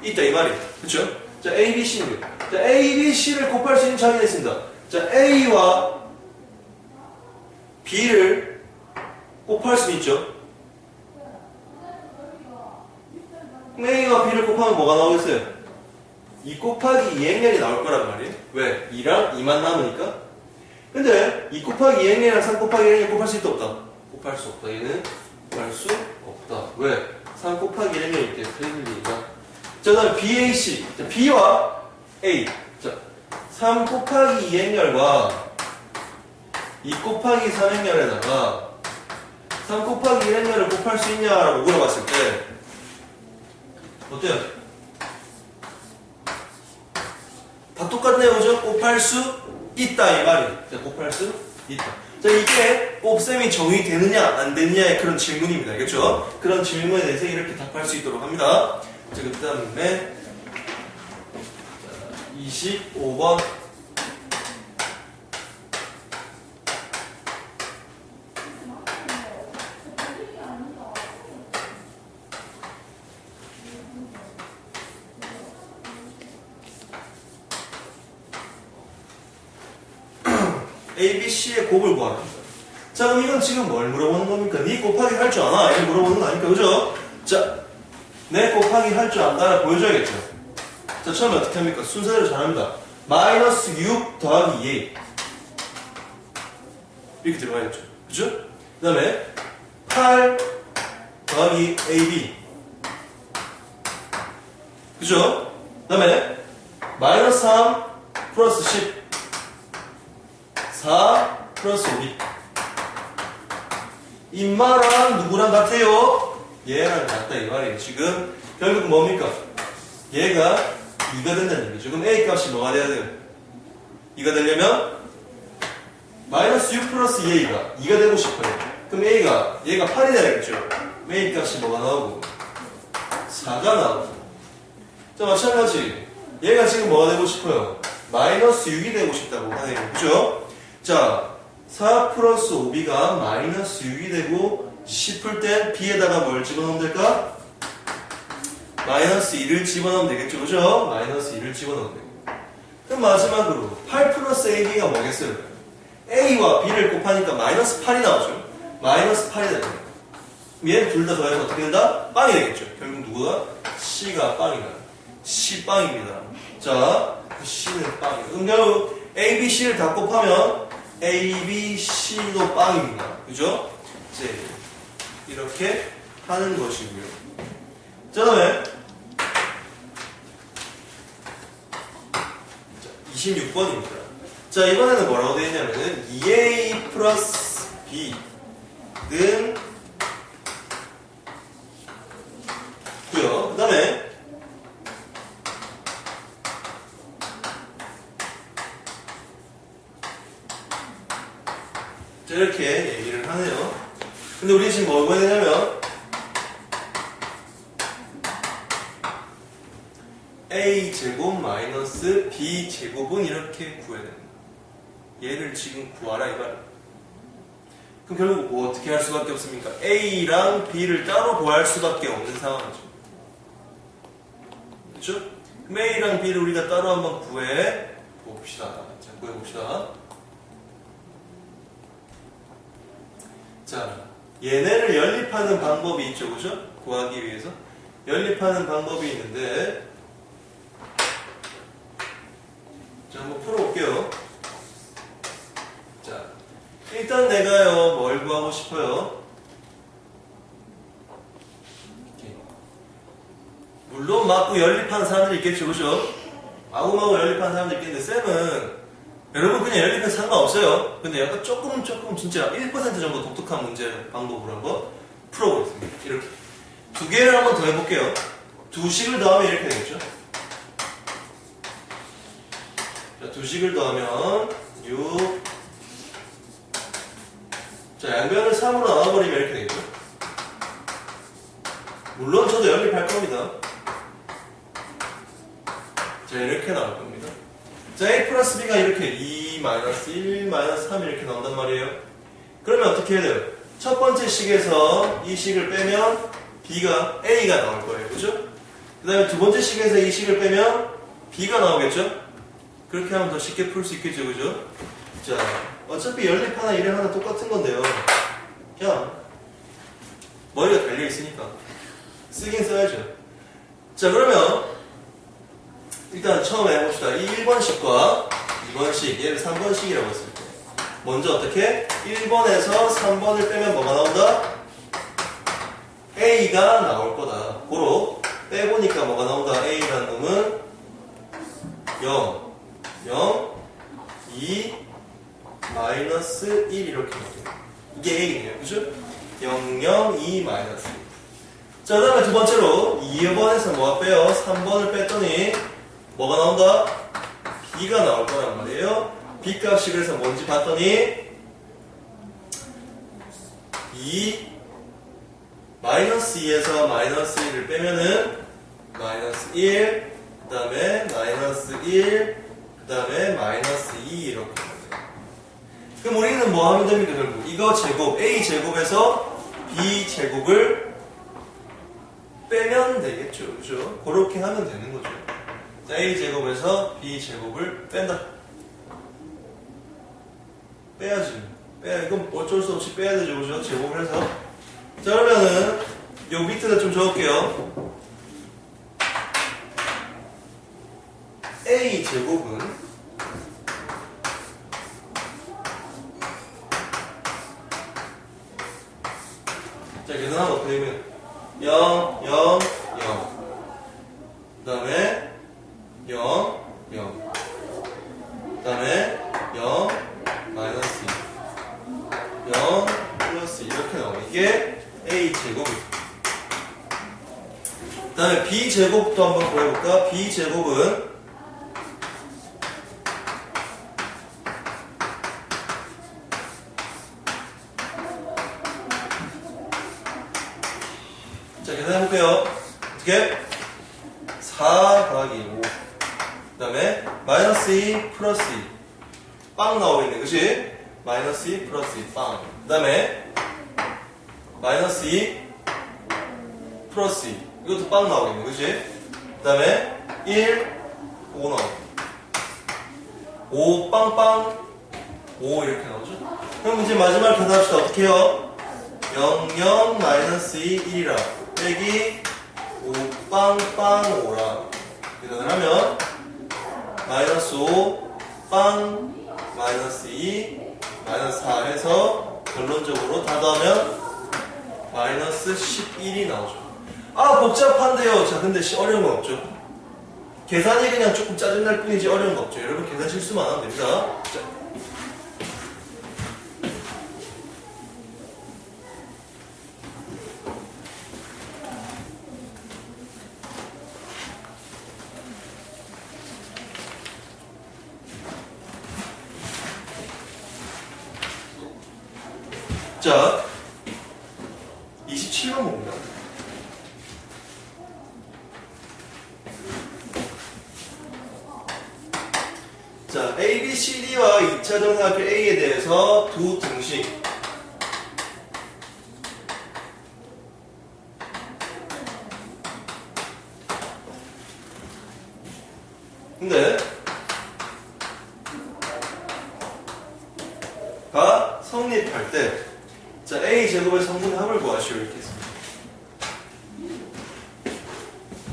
있다 이 말이에요. 그렇죠? 자, A, B, C입니다. 자, A, B, C를 곱할 수 있는 확인했습니다. 자, A와 B를 곱할 수 있죠. 그럼 A와 B를 곱하면 뭐가 나오겠어요? 2 곱하기 2행렬이 나올 거란 말이에요. 왜? 2랑 2만 남으니까. 근데 2 곱하기 2행렬이랑 3 곱하기 1행렬 곱할 수 있다 없다? 곱할 수 없다. 얘는 곱할 수 없다. 왜? 3 곱하기 1행렬 이렇게 틀릴 리가. 자, 그 다음에 BAC. 자, B와 A. 자, 3 곱하기 2행렬과 2 곱하기 3행렬에다가 3 곱하기 1행렬을 곱할 수 있냐라고 물어봤을 때 어때요? 다 똑같네요, 그죠? 곱할 수 있다 이 말이에요. 자, 곱할 수 있다. 자, 이게 곱셈이 정의되느냐 안 되느냐의 그런 질문입니다. 알겠죠? 그런 질문에 대해서 이렇게 답할 수 있도록 합니다. 자, 그 다음에 25번. A, B, C의 곱을 구하라. 자, 그럼 이건 지금 뭘 물어보는 겁니까? 니 곱하기 할 줄 아나? 이렇게 물어보는 거 아닙니까? 그죠? 자, 내 곱하기 할 줄 안다를 보여줘야겠죠. 자, 처음에 어떻게 합니까? 순서대로 잘합니다. 마이너스 6 더하기 2a 이렇게 들어가야겠죠. 그죠? 그 다음에 8 더하기 ab 그죠? 그 다음에 마이너스 3 플러스 10 4 플러스 5b 인마랑 누구랑 같아요? 얘랑 같다 이 말이에요. 지금 결국 뭡니까? 얘가 2가 된다는 얘기죠. 그럼 a 값이 뭐가 돼야 돼요? 2가 되려면 마이너스 6 플러스 2a가 2가 되고 싶어요. 그럼 얘가 8이 되겠죠. a 값이 뭐가 나오고 4가 나오고. 자, 마찬가지 얘가 지금 뭐가 되고 싶어요? 마이너스 6이 되고 싶다고 하네요. 그죠? 자, 4 플러스 5b가 마이너스 6이 되고 싶을 땐 b에다가 뭘 집어넣으면 될까? 마이너스 2를 집어넣으면 되겠죠. 그죠? 마이너스 2를 집어넣으면 되고. 그럼 마지막으로 8 플러스 ab가 뭐겠어요? a와 b를 곱하니까 마이너스 8이 나오죠. 마이너스 8이 됩니다. 얘 둘 다 더해서 어떻게 된다? 빵이 되겠죠. 결국 누구가? c가 빵이다. c 빵입니다. 자, 그 c는 빵이에요. 그럼 결국 a, b, c를 다 곱하면 a, b, c도 빵입니다. 그죠? 이제 이렇게 하는 것이고요. 자, 다음에 26번입니다. 자, 이번에는 뭐라고 되어 있냐면은 2a 플러스 b는 고요. 그 다음에 자, 이렇게 얘기를 하네요. 근데 우리 지금 뭘 구해야 되냐면 a제곱 마이너스 b제곱은 이렇게 구해야 됩니다. 얘를 지금 구하라 이 말이에요. 그럼 결국 뭐 어떻게 할 수밖에 없습니까? a랑 b를 따로 구할 수밖에 없는 상황이죠. 그렇죠? 그럼 a랑 b를 우리가 따로 한번 구해 봅시다. 자, 구해 봅시다. 자, 얘네를 연립하는 방법이 있죠, 그죠? 구하기 위해서 연립하는 방법이 있는데, 자, 한번 풀어볼게요. 자, 일단 내가요, 뭘 구하고 싶어요? 이렇게. 물론 맞고 연립하는 사람들이 있겠죠, 그죠? 마구마구 연립하는 사람들이 있겠는데, 쌤은 여러분 그냥 연립해도 상관없어요. 근데 약간 조금 진짜 1% 정도 독특한 문제 방법으로 한번 풀어보겠습니다. 이렇게. 두 개를 한번 더 해볼게요. 두 식을 더하면 이렇게 되겠죠? 자, 두 식을 더하면 6. 자, 양변을 3으로 나눠버리면 이렇게 되겠죠? 물론 저도 연립할 겁니다. 자, 이렇게 나올 겁니다. 자, a 플러스 b가 이렇게 2 마이너스 1 마이너스 3 이렇게 나온단 말이에요. 그러면 어떻게 해야 돼요? 첫 번째 식에서 이 식을 빼면 b가 a가 나올 거예요. 그죠? 그 다음에 두 번째 식에서 이 식을 빼면 b가 나오겠죠? 그렇게 하면 더 쉽게 풀 수 있겠죠. 그죠? 자, 어차피 연립 하나 일행 하나 똑같은 건데요. 그냥 머리가 달려 있으니까 쓰긴 써야죠. 자, 그러면 일단 처음에 해봅시다. 이 1번식과 2번식, 얘를 3번식이라고 했을 때 먼저 어떻게? 1번에서 3번을 빼면 뭐가 나온다? A가 나올 거다. 고로 빼보니까 뭐가 나온다? A라는 놈은 0, 0, 2, 마이너스 1 이렇게 나와요. 이게 A네요. 그죠? 0, 0, 2, 마이너스 1. 자, 그 다음에 두 번째로 2번에서 뭐가 빼요? 3번을 뺐더니 뭐가 나온다? B가 나올 거란 말이에요. B 값이 그래서 뭔지 봤더니 2 마이너스 2에서 마이너스 1을 빼면은 마이너스 1, 그 다음에 마이너스 1, 그 다음에 마이너스 2 이렇게. 그럼 우리는 뭐 하면 됩니까? 결국 이거 제곱 A 제곱에서 B 제곱을 빼면 되겠죠. 그죠? 그렇게 하면 되는 거죠. 자, A 제곱에서 B 제곱을 뺀다. 빼야지. 이건 어쩔 수 없이 빼야 되죠. 그죠? 제곱을 해서. 자, 그러면은 요 밑에다 좀 적을게요. A 제곱은 자 계산하면 어떻게 되면 0, 0, 0 그 다음에 0, 0 그 다음에 0, 마이너스 2 0, 플러스 이렇게 나오면 이게 A 제곱입니다. 그 다음에 B 제곱도 한번 구해볼까? B 제곱은 자 계산해볼게요. 어떻게? 4 더하기 5 그 다음에 마이너스 2 플러스 2 빵 나오겠네 그치? 마이너스 2 플러스 2 빵 그 다음에 마이너스 2 플러스 2 이것도 빵 나오겠네 그치? 그 다음에 1 5 나오고 5 빵빵 5 이렇게 나오죠? 그럼 이제 마지막 계산합시다. 어떻게 해요? 0 0 마이너스 2 1이라 빼기 5 빵빵 5라 계산을 하면 마이너스 5 빵 마이너스 2 마이너스 4 해서 결론적으로 다 더하면 마이너스 11이 나오죠. 아 복잡한데요. 자 근데 어려운 건 없죠. 계산이 그냥 조금 짜증날 뿐이지 어려운 거 없죠. 여러분 계산 실수만 하면 됩니다. 자. 자, 27번 봅니다. 자, A, B, C, D와 2차 정사각표 A에 대해서 두 등식. 근데 가 성립할 때 자, A 제곱의 성분의 합을 구하시오. 이렇게 했습니다.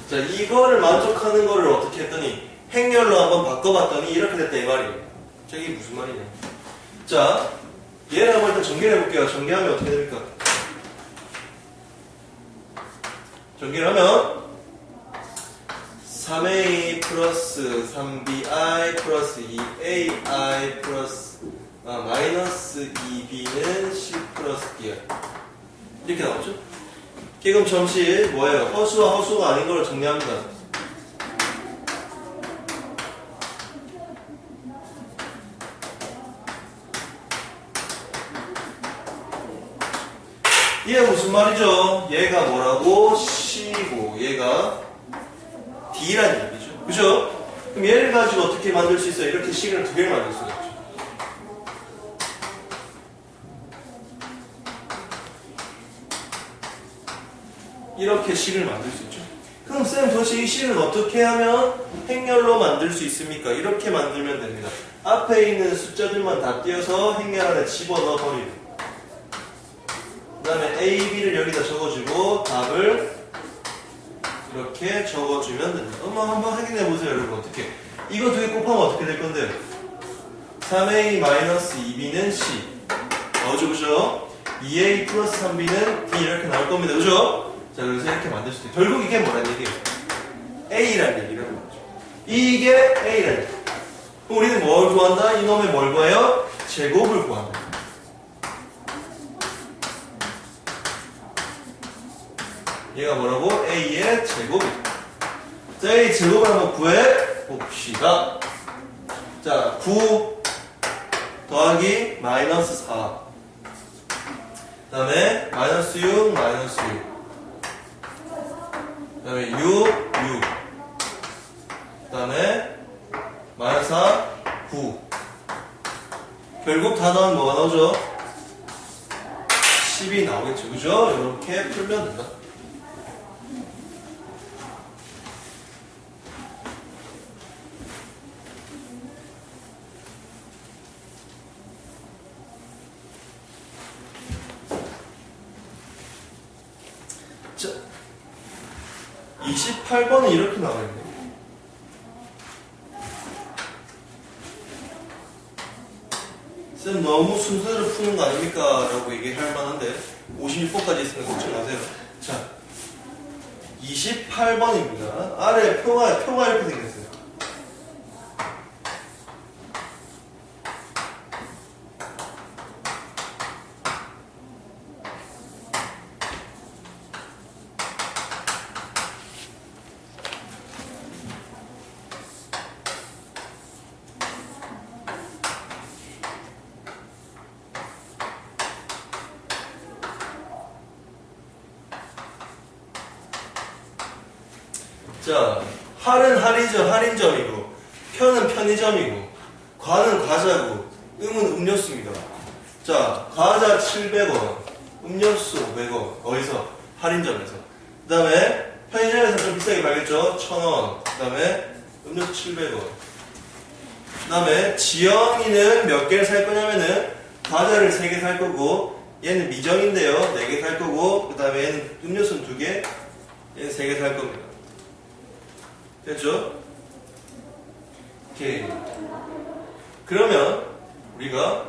자, 이거를 만족하는 거를 어떻게 했더니, 행렬로 한번 바꿔봤더니, 이렇게 됐다, 이 말이에요. 자, 이게 무슨 말이냐. 자, 얘를 한번 일단 전개를 해볼게요. 전개하면 어떻게 됩니까? 전개를 하면, 3A 플러스 3BI 플러스 2AI 플러스 마이너스 2b는 C 플러스 D야. 이렇게 나오죠? 그럼 잠시 뭐예요? 허수와 허수가 아닌 걸 정리합니다. 이게 무슨 말이죠? 얘가 뭐라고? C고 얘가 D란 얘기죠. 그죠? 그럼 얘를 가지고 어떻게 만들 수 있어요? 이렇게 식을 두 개를 만들 수가 있죠. 이렇게 식을 만들 수 있죠. 그럼 쌤 도대체 이 식을 어떻게 하면 행렬로 만들 수 있습니까? 이렇게 만들면 됩니다. 앞에 있는 숫자들만 다 띄어서 행렬 안에 집어넣어 버리고 그 다음에 A, B를 여기다 적어주고 답을 이렇게 적어주면 됩니다. 한번 확인해 보세요 여러분. 어떻게 이거 두 개 곱하면 어떻게 될 건데 3A-2B는 C 나오죠 그죠? 2A 플러스 3B는 D 이렇게 나올 겁니다 그죠? 자, 그래서 이렇게 만들 수도 있어요. 결국 이게 뭐란 얘기예요? A란 얘기라는 거죠. 이게 A란 얘기. 그럼 우리는 뭘 구한다? 이놈의 뭘 구해요? 제곱을 구한다. 얘가 뭐라고? A의 제곱이다. 자, A 제곱을 한번 구해 봅시다. 자, 9 더하기 마이너스 4. 그 다음에 마이너스 6, 마이너스 6. 그 다음에 6, 6. 그 다음에 마이너스 4, 9. 결국 다 더하면 뭐가 나오죠? 10이 나오겠죠. 그죠? 이렇게 풀면 된다. 자, 28번은 이렇게 나와있네. 쌤 너무 순서대로 푸는 거 아닙니까? 라고 얘기할 만한데 56번까지 있으면 걱정 마세요. 자, 28번입니다. 아래 표가 이렇게 생겼어요. 자, 할은 할인점이고, 편은 편의점이고, 과는 과자고, 음은 음료수입니다. 자, 과자 700원, 음료수 500원. 어디서? 할인점에서. 그 다음에 편의점에서 좀 비싸게 팔겠죠? 1000원. 그 다음에 음료수 700원. 그 다음에 지영이는 몇 개를 살 거냐면은 과자를 3개 살 거고, 얘는 미정인데요. 4개 살 거고, 그 다음에 얘는 음료수는 2개, 얘는 3개 살 겁니다. 됐죠? 오케이. 그러면 우리가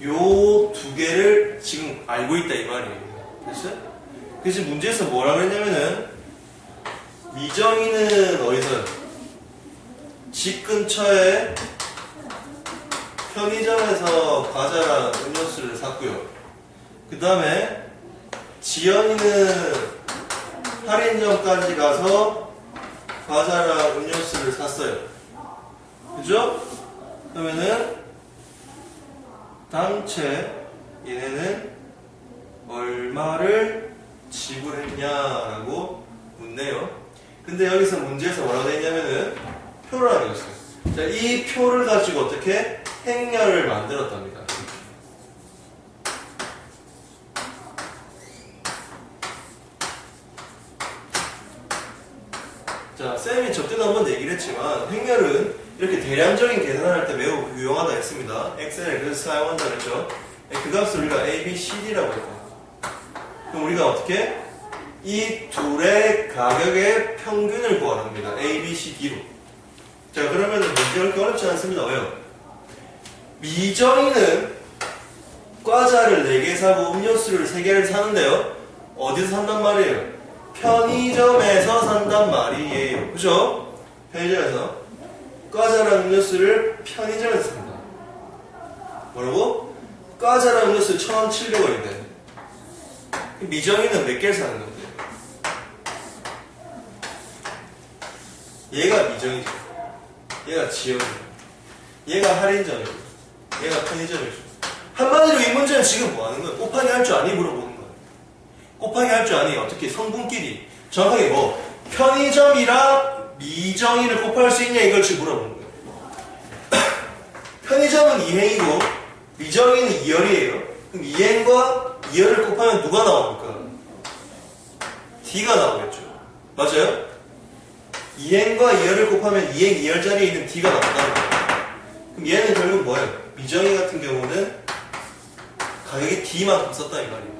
요 2개를 지금 알고 있다 이 말이에요. 됐어요? 그래서 문제에서 뭐라고 했냐면은 미정이는 어디서 집 근처에 편의점에서 과자랑 음료수를 샀고요. 그 다음에 지연이는 할인점까지 가서 과자랑 음료수를 샀어요. 그죠? 그러면은 당최 얘네는 얼마를 지불했냐라고 묻네요. 근데 여기서 문제에서 뭐라고 되냐면은 표라고 했어요. 자, 이 표를 가지고 어떻게 행렬을 만들었답니다. 자, 쌤이 저때도 한번 얘기를 했지만 행렬은 이렇게 대량적인 계산을 할 때 매우 유용하다 했습니다. 엑셀을 그래서 사용한다 그랬죠. 그 값을 우리가 A, B, C, D라고 했거든요. 그럼 우리가 어떻게? 이 둘의 가격의 평균을 구하랍니다. A, B, C, D로. 자, 그러면 문제 그렇게 어렵지 않습니다. 왜요? 미정이는 과자를 4개 사고 음료수를 3개를 사는데요. 어디서 산단 말이에요? 편의점에서 산단 말이에요. 그죠? 편의점에서. 과자랑 음료수를 편의점에서 산다. 뭐라고? 과자랑 음료수 1,700원인데 미정이는 몇 개를 사는 건데? 얘가 미정이죠. 얘가 지역이죠. 얘가 할인점이죠. 얘가 편의점이죠. 한마디로 이 문제는 지금 뭐 하는 거예요? 곱하기 할 줄 아니? 물어보는 거예요. 곱하기 할 줄 아니? 어떻게 성분끼리 정확하게 뭐 편의점이랑 미정이를 곱할 수 있냐 이걸 지금 물어보는 거예요. 편의점은 2행이고 미정이는 2열이에요. 그럼 2행과 2열을 곱하면 누가 나옵니까? D가 나오겠죠. 맞아요? 2행과 2열을 곱하면 2행 2열 자리에 있는 D가 나온다는 거예요. 그럼 얘는 결국 뭐예요? 미정이 같은 경우는 가격이 D만큼 썼다 이 말이에요.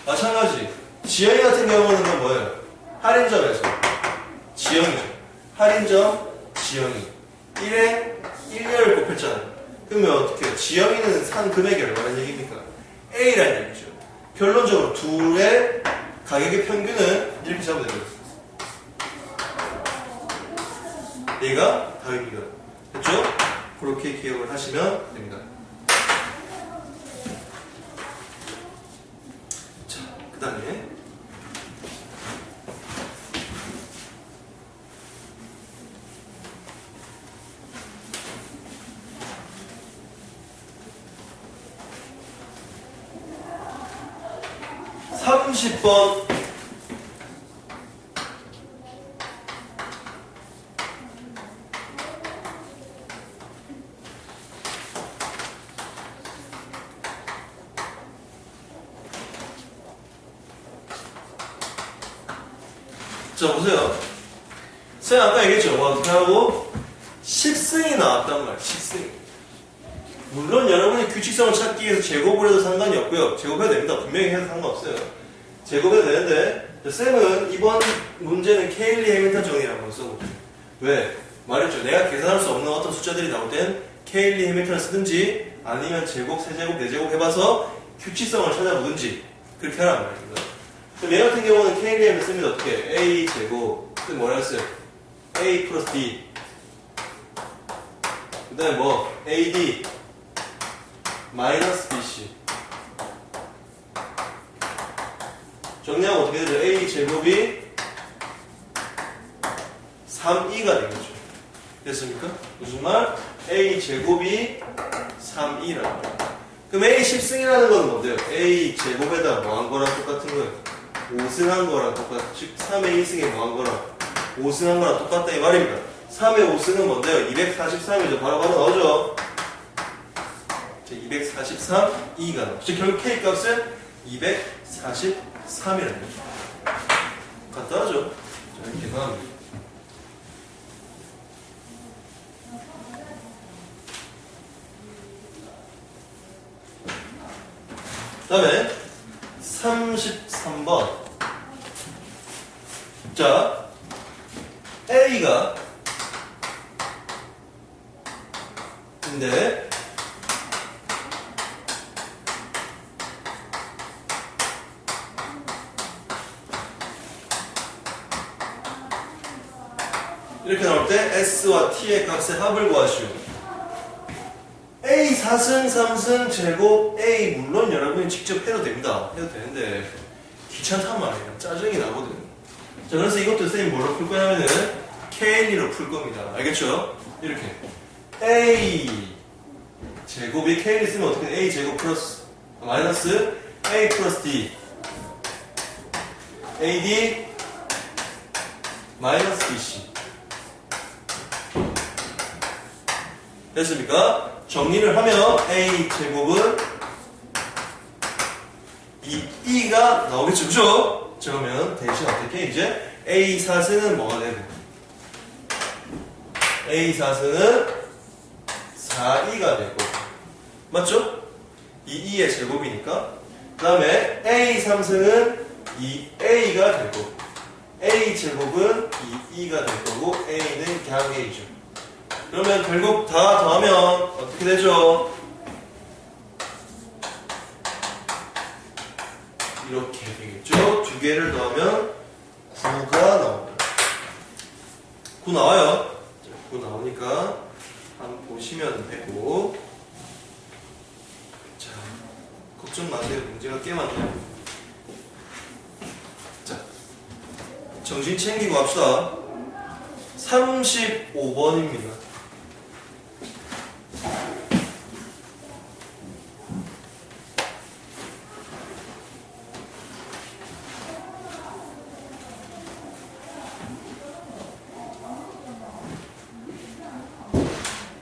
마찬가지 지영이 같은 경우는 뭐예요? 할인점에서 지영이죠. 할인점 지영이 1에 1열을 곱했잖아요. 그러면 어떻게 해요? 지영이는 산 금액이 얼마나 얘기입니까? A라는 얘기죠. 결론적으로 둘의 가격의 평균은 이렇게 잡으면 되겠습니다. 얘가 답입니다. 됐죠? 그렇게 기억을 하시면 됩니다. 자, 그 다음에 30번 자 보세요. 쌤 아까 얘기했죠. 뭐 어떻게 하고 10승이 나왔단 말이에요. 10승. 물론 여러분이 규칙성을 찾기 위해서 제곱을 해도 상관이 없고요. 제곱해도 됩니다. 분명히 해도 상관없어요. 제곱해도 되는데 쌤은 이번 문제는 케일리 해밀턴 정리라고 써볼게요. 왜? 말했죠. 내가 계산할 수 없는 어떤 숫자들이 나올 땐 케일리 해밀턴을 쓰든지 아니면 제곱, 세제곱, 네제곱 해봐서 규칙성을 찾아보든지 그렇게 하란 말입니다. 그럼 얘 같은 경우는 케일리 해밀턴 씁니다. 어떻게? A 제곱, 그 뭐라 했어요? A 플러스 D. 그 다음에 뭐? AD 마이너스 BC. 정리하면 어떻게 되죠? A 제곱이 3E가 되겠죠. 됐습니까? 무슨 말? A 제곱이 3E라는 거예요. 그럼 A 10승이라는 건 뭔데요? A 제곱에다 뭐 한 거랑 똑같은 거예요. 5승한 거랑 똑같아. 즉 3의 2승에 뭐 한 거랑 5승한 거랑 똑같다 이 말입니다. 3의 5승은 뭔데요? 243이죠. 바로바로 나오죠. 243E가 나오죠. 즉 결국 K 값은 243이라는 거죠. 간단하죠? 자, 이렇게 나옵니다. 그 다음에 33번. 자, A가 근데 이렇게 나올 때 S와 T의 값의 합을 구하시오. A 4승, 3승, 제곱, A 물론 여러분이 직접 해도 됩니다. 해도 되는데 귀찮단 말이에요. 짜증이 나거든. 자, 그래서 이것도 쌤이 뭐로 풀 거냐면은 K1로 풀 겁니다. 알겠죠? 이렇게 A 제곱이 K1 쓰면 어떻게 돼? A 제곱 플러스 마이너스 A 플러스 D AD 마이너스 BC. 됐습니까? 정리를 하면 A 제곱은 2E가 나오겠죠, 그죠? 자, 그러면 대신 어떻게 이제 A 4승은 뭐가 되고 A 4승은 4E가 되고 맞죠? 2E의 제곱이니까. 그 다음에 A 3승은 2A가 되고 A 제곱은 2E가 될 거고 A는 그냥 A죠. 그러면 결국 다 더하면 어떻게 되죠? 이렇게 되겠죠? 두 개를 더하면 9가 나옵니다. 9 나와요. 9 나오니까 한번 보시면 되고. 자, 걱정 마세요. 문제가 꽤 많네요. 자, 정신 챙기고 합시다. 35번입니다.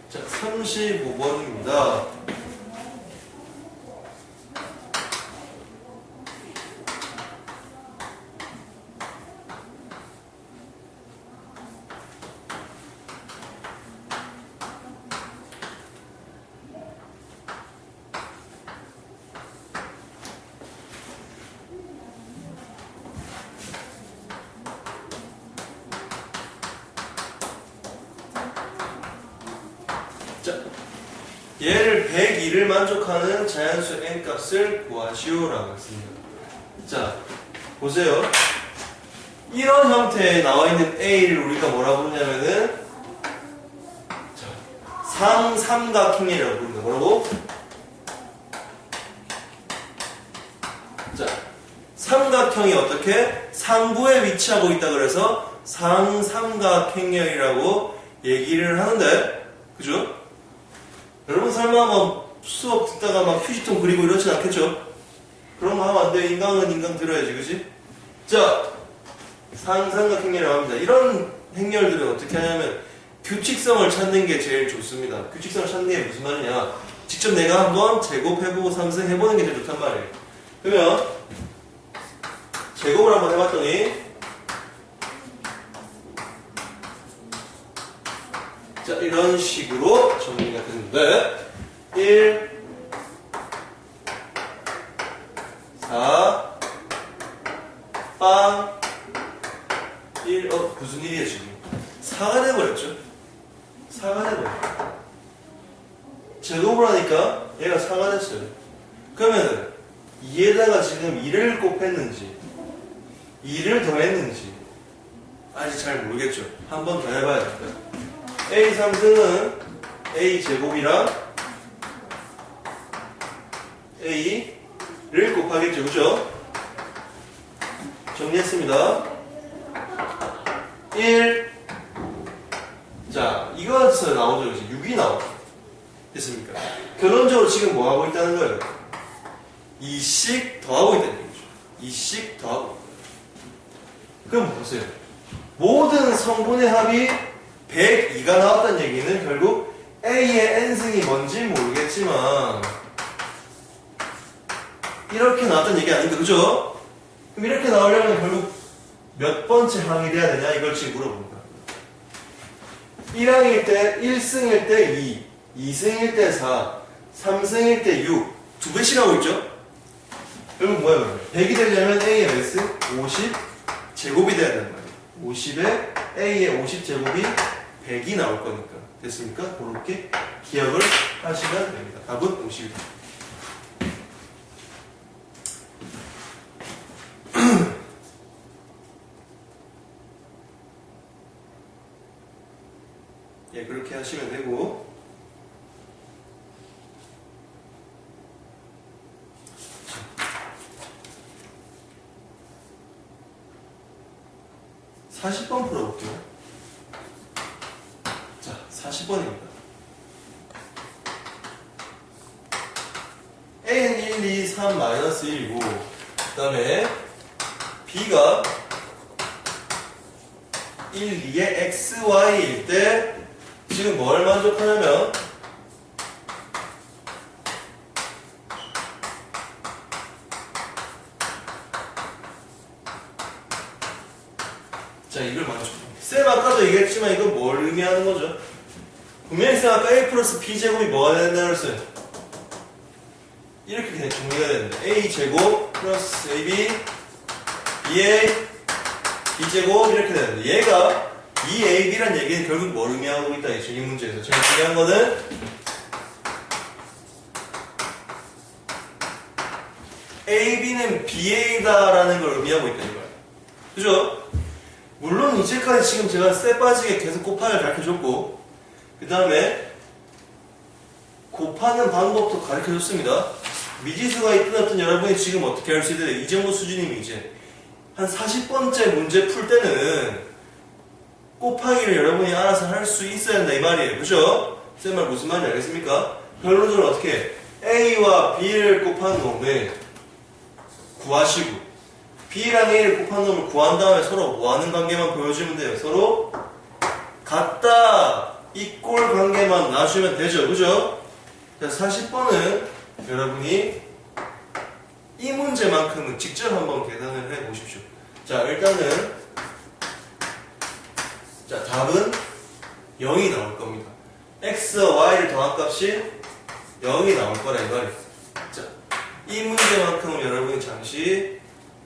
자, 35번입니다. 자, 얘를 102를 만족하는 자연수 n값을 구하시오라고 했습니다. 자, 보세요. 이런 형태에 나와 있는 A를 우리가 뭐라 부르냐면은 상삼각형이라고 부릅니다. 뭐라고? 자, 삼각형이 어떻게? 상부에 위치하고 있다 그래서 상삼각형이라고 얘기를 하는데, 그죠? 여러분 설마 뭐 수업 듣다가 막 휴지통 그리고 이러진 않겠죠? 그런 거 하면 안 돼. 인강은 인강 들어야지, 그지? 자, 상삼각형이라고 합니다. 이런 행렬들은 어떻게 하냐면 규칙성을 찾는 게 제일 좋습니다. 규칙성을 찾는 게 무슨 말이냐? 직접 내가 한번 제곱해보고 삼승 해보는 게 제일 좋단 말이에요. 그러면 제곱을 한번 해봤더니 자, 이런 식으로 정리가 됐는데 1 4 빵 1 무슨 일이야 지금 4가 돼버렸죠. 4가 돼버렸죠. 제곱을 하니까 얘가 4가 됐어요. 그러면 2에다가 지금 2를 곱했는지 2를 더했는지 아직 잘 모르겠죠. 한 번 더 해봐야 됩니다. A 3승은 A 제곱이랑 A를 곱하겠죠. 그죠? 정리했습니다. 1. 자, 이거에서 나오죠. 이제 6이 나오죠. 됐습니까? 결론적으로 지금 뭐 하고 있다는 거예요? 2씩 더하고 있다는 얘기죠. 2씩 더하고. 그럼 보세요. 모든 성분의 합이 102가 나왔다는 얘기는 결국 A의 n승이 뭔지 모르겠지만 이렇게 나왔다는 얘기 아닙니까? 그죠? 그럼 이렇게 나오려면 결국 몇 번째 항이 돼야 되냐? 이걸 지금 물어봅니다. 1항일 때 1승일 때 2, 2승일 때 4, 3승일 때 6. 두 배씩 하고 있죠? 결국 뭐야 그러면? 100이 되려면 A의 몇 승? 50 제곱이 돼야 되는 말이에요. 50에 A의 50 제곱이 100이 나올 거니까. 됐습니까? 그렇게 기억을 하시면 됩니다. 답은 50입니다. 예, 그렇게 하시면 되고. 40번 풀어볼게요. 자, 40번입니다. A는 1, 2, 3, 마이너스 1이고, 그 다음에 B가 1, 2의 x, y일 때 지금 뭘 만족하냐면 자, 이걸 만족합니다. 쌤 아까도 얘기했지만 이건 뭘 의미하는 거죠? 분명히 쌤 아까 A 플러스 B 제곱이 뭐가 된다고 했어요? 이렇게 그냥 정리가 되는데 A 제곱 플러스 AB BA B제곱 이렇게 되는데 얘가 2AB란 얘기는 결국 뭘 의미하고 있다 했죠? 이 문제에서 제일 중요한 거는 AB는 BA다라는 걸 의미하고 있다 이거예요. 그죠? 물론 이제까지 지금 제가 쎄 빠지게 계속 곱하기를 가르쳐줬고 그 다음에 곱하는 방법도 가르쳐줬습니다. 미지수가 있든 없든 여러분이 지금 어떻게 할 수 있어요? 이 정도 수준이면 이제 한 40번째 문제 풀 때는 곱하기를 여러분이 알아서 할 수 있어야 한다 이 말이에요. 그죠? 쌤 말 무슨 말인지 알겠습니까? 결론적으로 어떻게 해? A와 B를 곱한 놈을 구하시고 B랑 A를 곱한 놈을 구한 다음에 서로 뭐하는 관계만 보여주면 돼요. 서로 같다 이 꼴 관계만 놔주면 되죠. 그죠? 자, 40번은 여러분이 이 문제만큼은 직접 한번 계산을 해 보십시오. 자, 일단은 자, 답은 0이 나올 겁니다. x와 y를 더한 값이 0이 나올 거라 이 말이에요. 자, 이 문제만큼은 여러분이 잠시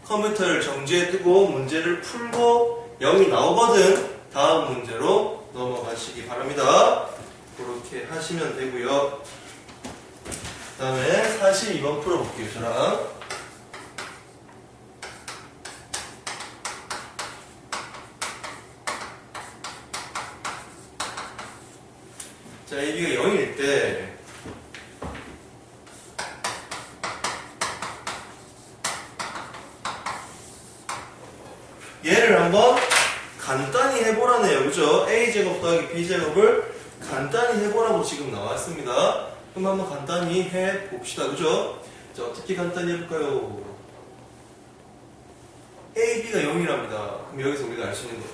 컴퓨터를 정지해 두고 문제를 풀고 0이 나오거든 다음 문제로 넘어가시기 바랍니다. 그렇게 하시면 되고요. 그 다음에 42번 풀어볼게요. 저랑 자, AB가 0일 때 얘를 한번 간단히 해보라네요. 그죠? A제곱 더하기 B제곱을 간단히 해보라고 지금 나왔습니다. 그럼 한번 간단히 해봅시다. 그죠? 자, 어떻게 간단히 해볼까요? AB가 0이랍니다. 그럼 여기서 우리가 알 수 있는 거.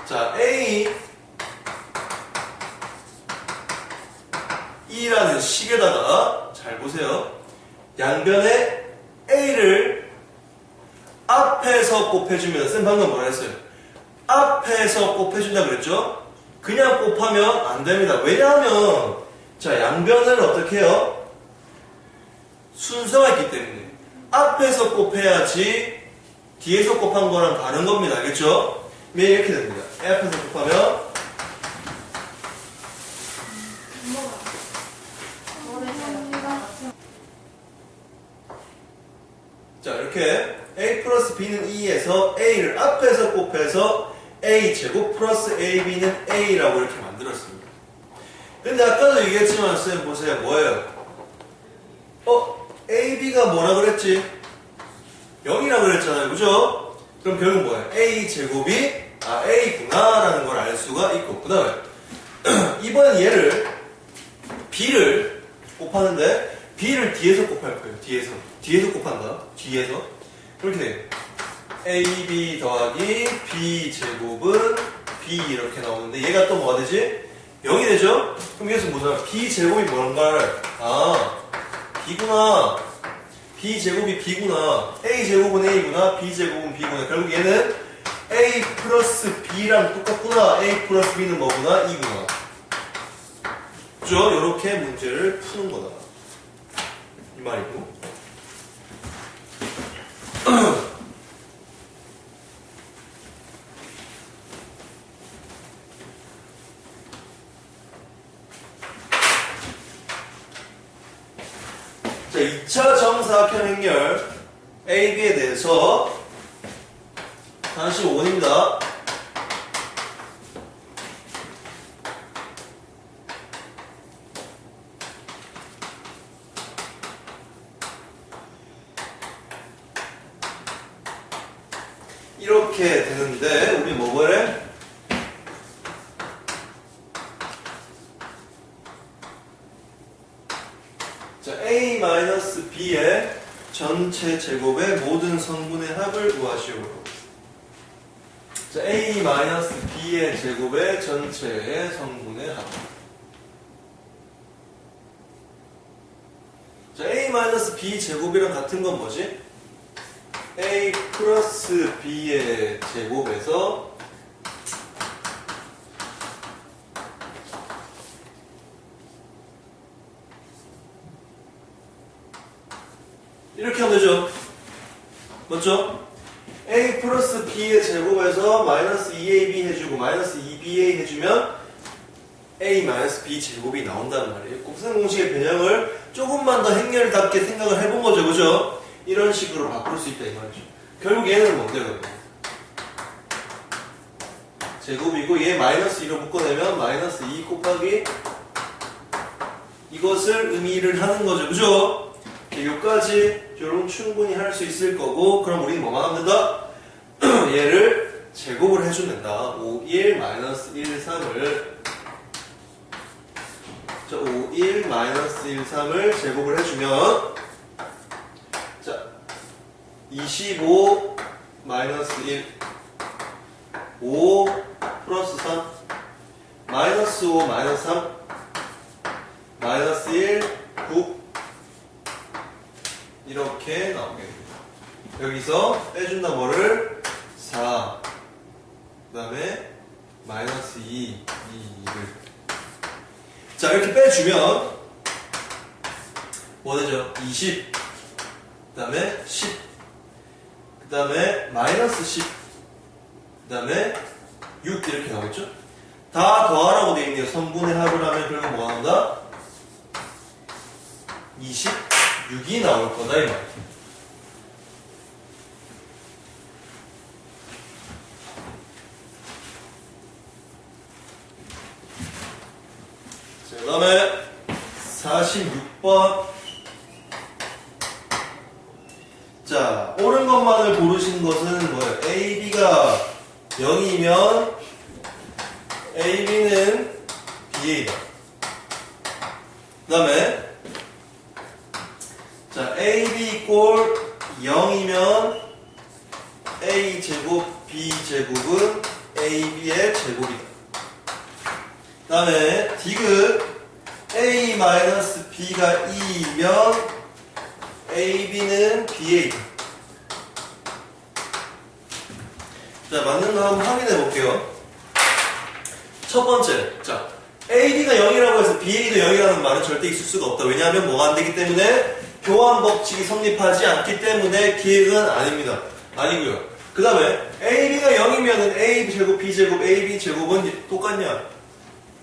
자, E라는 식에다가 잘 보세요. 양변에 A를 앞에서 곱해주면 쌤 방금 뭐라 했어요? 앞에서 곱해준다 그랬죠? 그냥 곱하면 안 됩니다. 왜냐하면 자, 양변을 어떻게 해요? 순서가 있기 때문에 앞에서 곱해야지 뒤에서 곱한 거랑 다른 겁니다. 알겠죠? 이렇게 됩니다. A 앞에서 곱하면 b는 2에서 a를 앞에서 곱해서 a제곱 플러스 ab는 a라고 이렇게 만들었습니다. 근데 아까도 얘기했지만 쌤 보세요. 뭐예요? ab가 뭐라 그랬지? 0이라 그랬잖아요. 그죠? 그럼 결국 뭐예요? a제곱이 a구나 라는 걸 알 수가 있고, 그 다음에 이번엔 얘를 b를 곱하는데 b를 뒤에서 곱할 거예요. 뒤에서 곱한다. 뒤에서 그렇게 돼요. ab 더하기 b제곱은 b 이렇게 나오는데 얘가 또 뭐가 되지? 0이 되죠? 그럼 여기서 뭐잖아? b제곱이 뭔가를 b구나. b제곱이 b구나. a제곱은 a구나. b제곱은 b구나. 결국 얘는 a 플러스 b랑 똑같구나. a 플러스 b는 뭐구나? 2구나. 그죠? 이렇게 문제를 푸는 거다. 이 말이고. 자, 2차 정사각형 행렬 AB에 대해서 다시 5번입니다. 이렇게 되는데 우리 뭐 그래? 자, a-b의 전체 제곱의 모든 성분의 합을 구하시오. 자, a-b의 제곱의 전체의 성분의 합. 자, a-b 제곱이랑 같은 건 뭐지? a 플러스 b의 제곱에서 이렇게 하면 되죠. 맞죠? a 플러스 b의 제곱에서 마이너스 2ab 해주고 마이너스 2ba 해주면 a 마이너스 b 제곱이 나온다는 말이에요. 곱셈 공식의 변형을 조금만 더 행렬답게 생각을 해본 거죠. 그죠? 이런 식으로 바꿀 수 있다 이 말이죠. 결국 얘는 뭔데요? 제곱이고 얘 마이너스 2로 묶어내면 마이너스 2 곱하기 이것을 의미를 하는 거죠. 그죠? 여기까지 여러분 충분히 할 수 있을 거고, 그럼 우리는 뭐만 하면 된다? 얘를 제곱을 해주면 된다. 5, 1, 마이너스 1, 3을 자, 5, 1, 마이너스 1, 3을 제곱을 해주면 자, 25 마이너스 1 5 플러스 3 마이너스 5 마이너스 3 마이너스 1 9 이렇게 나오게 됩니다. 여기서 빼준다 뭐를 4 그 다음에 마이너스 2 2를 자 이렇게 빼주면 뭐 되죠? 20 그 다음에 10 그 다음에 마이너스 10 그 다음에 6 이렇게 나오겠죠? 다 더하라고 되어 있네요. 성분의 합을 하면 그러면 뭐가 나온다? 26이 나올 거다 이 말이에요. 그 다음에 46번 자 옳은 것만을 고르신 것은 뭐예요? AB가 0이면 AB는 BA다. 그 다음에 자 AB 꼴 0이면 A제곱 B제곱은 AB의 제곱이다. 그 다음에 디귿 A-B가 2이면 AB는 BA다. 자, 맞는 거 한번 확인해 볼게요. 첫 번째, 자, AB가 0이라고 해서 BA도 0이라는 말은 절대 있을 수가 없다. 왜냐하면 뭐가 안 되기 때문에 교환 법칙이 성립하지 않기 때문에 기획은 아닙니다. 아니고요. 그 다음에 AB가 0이면 AB제곱, B제곱, AB제곱은 똑같냐?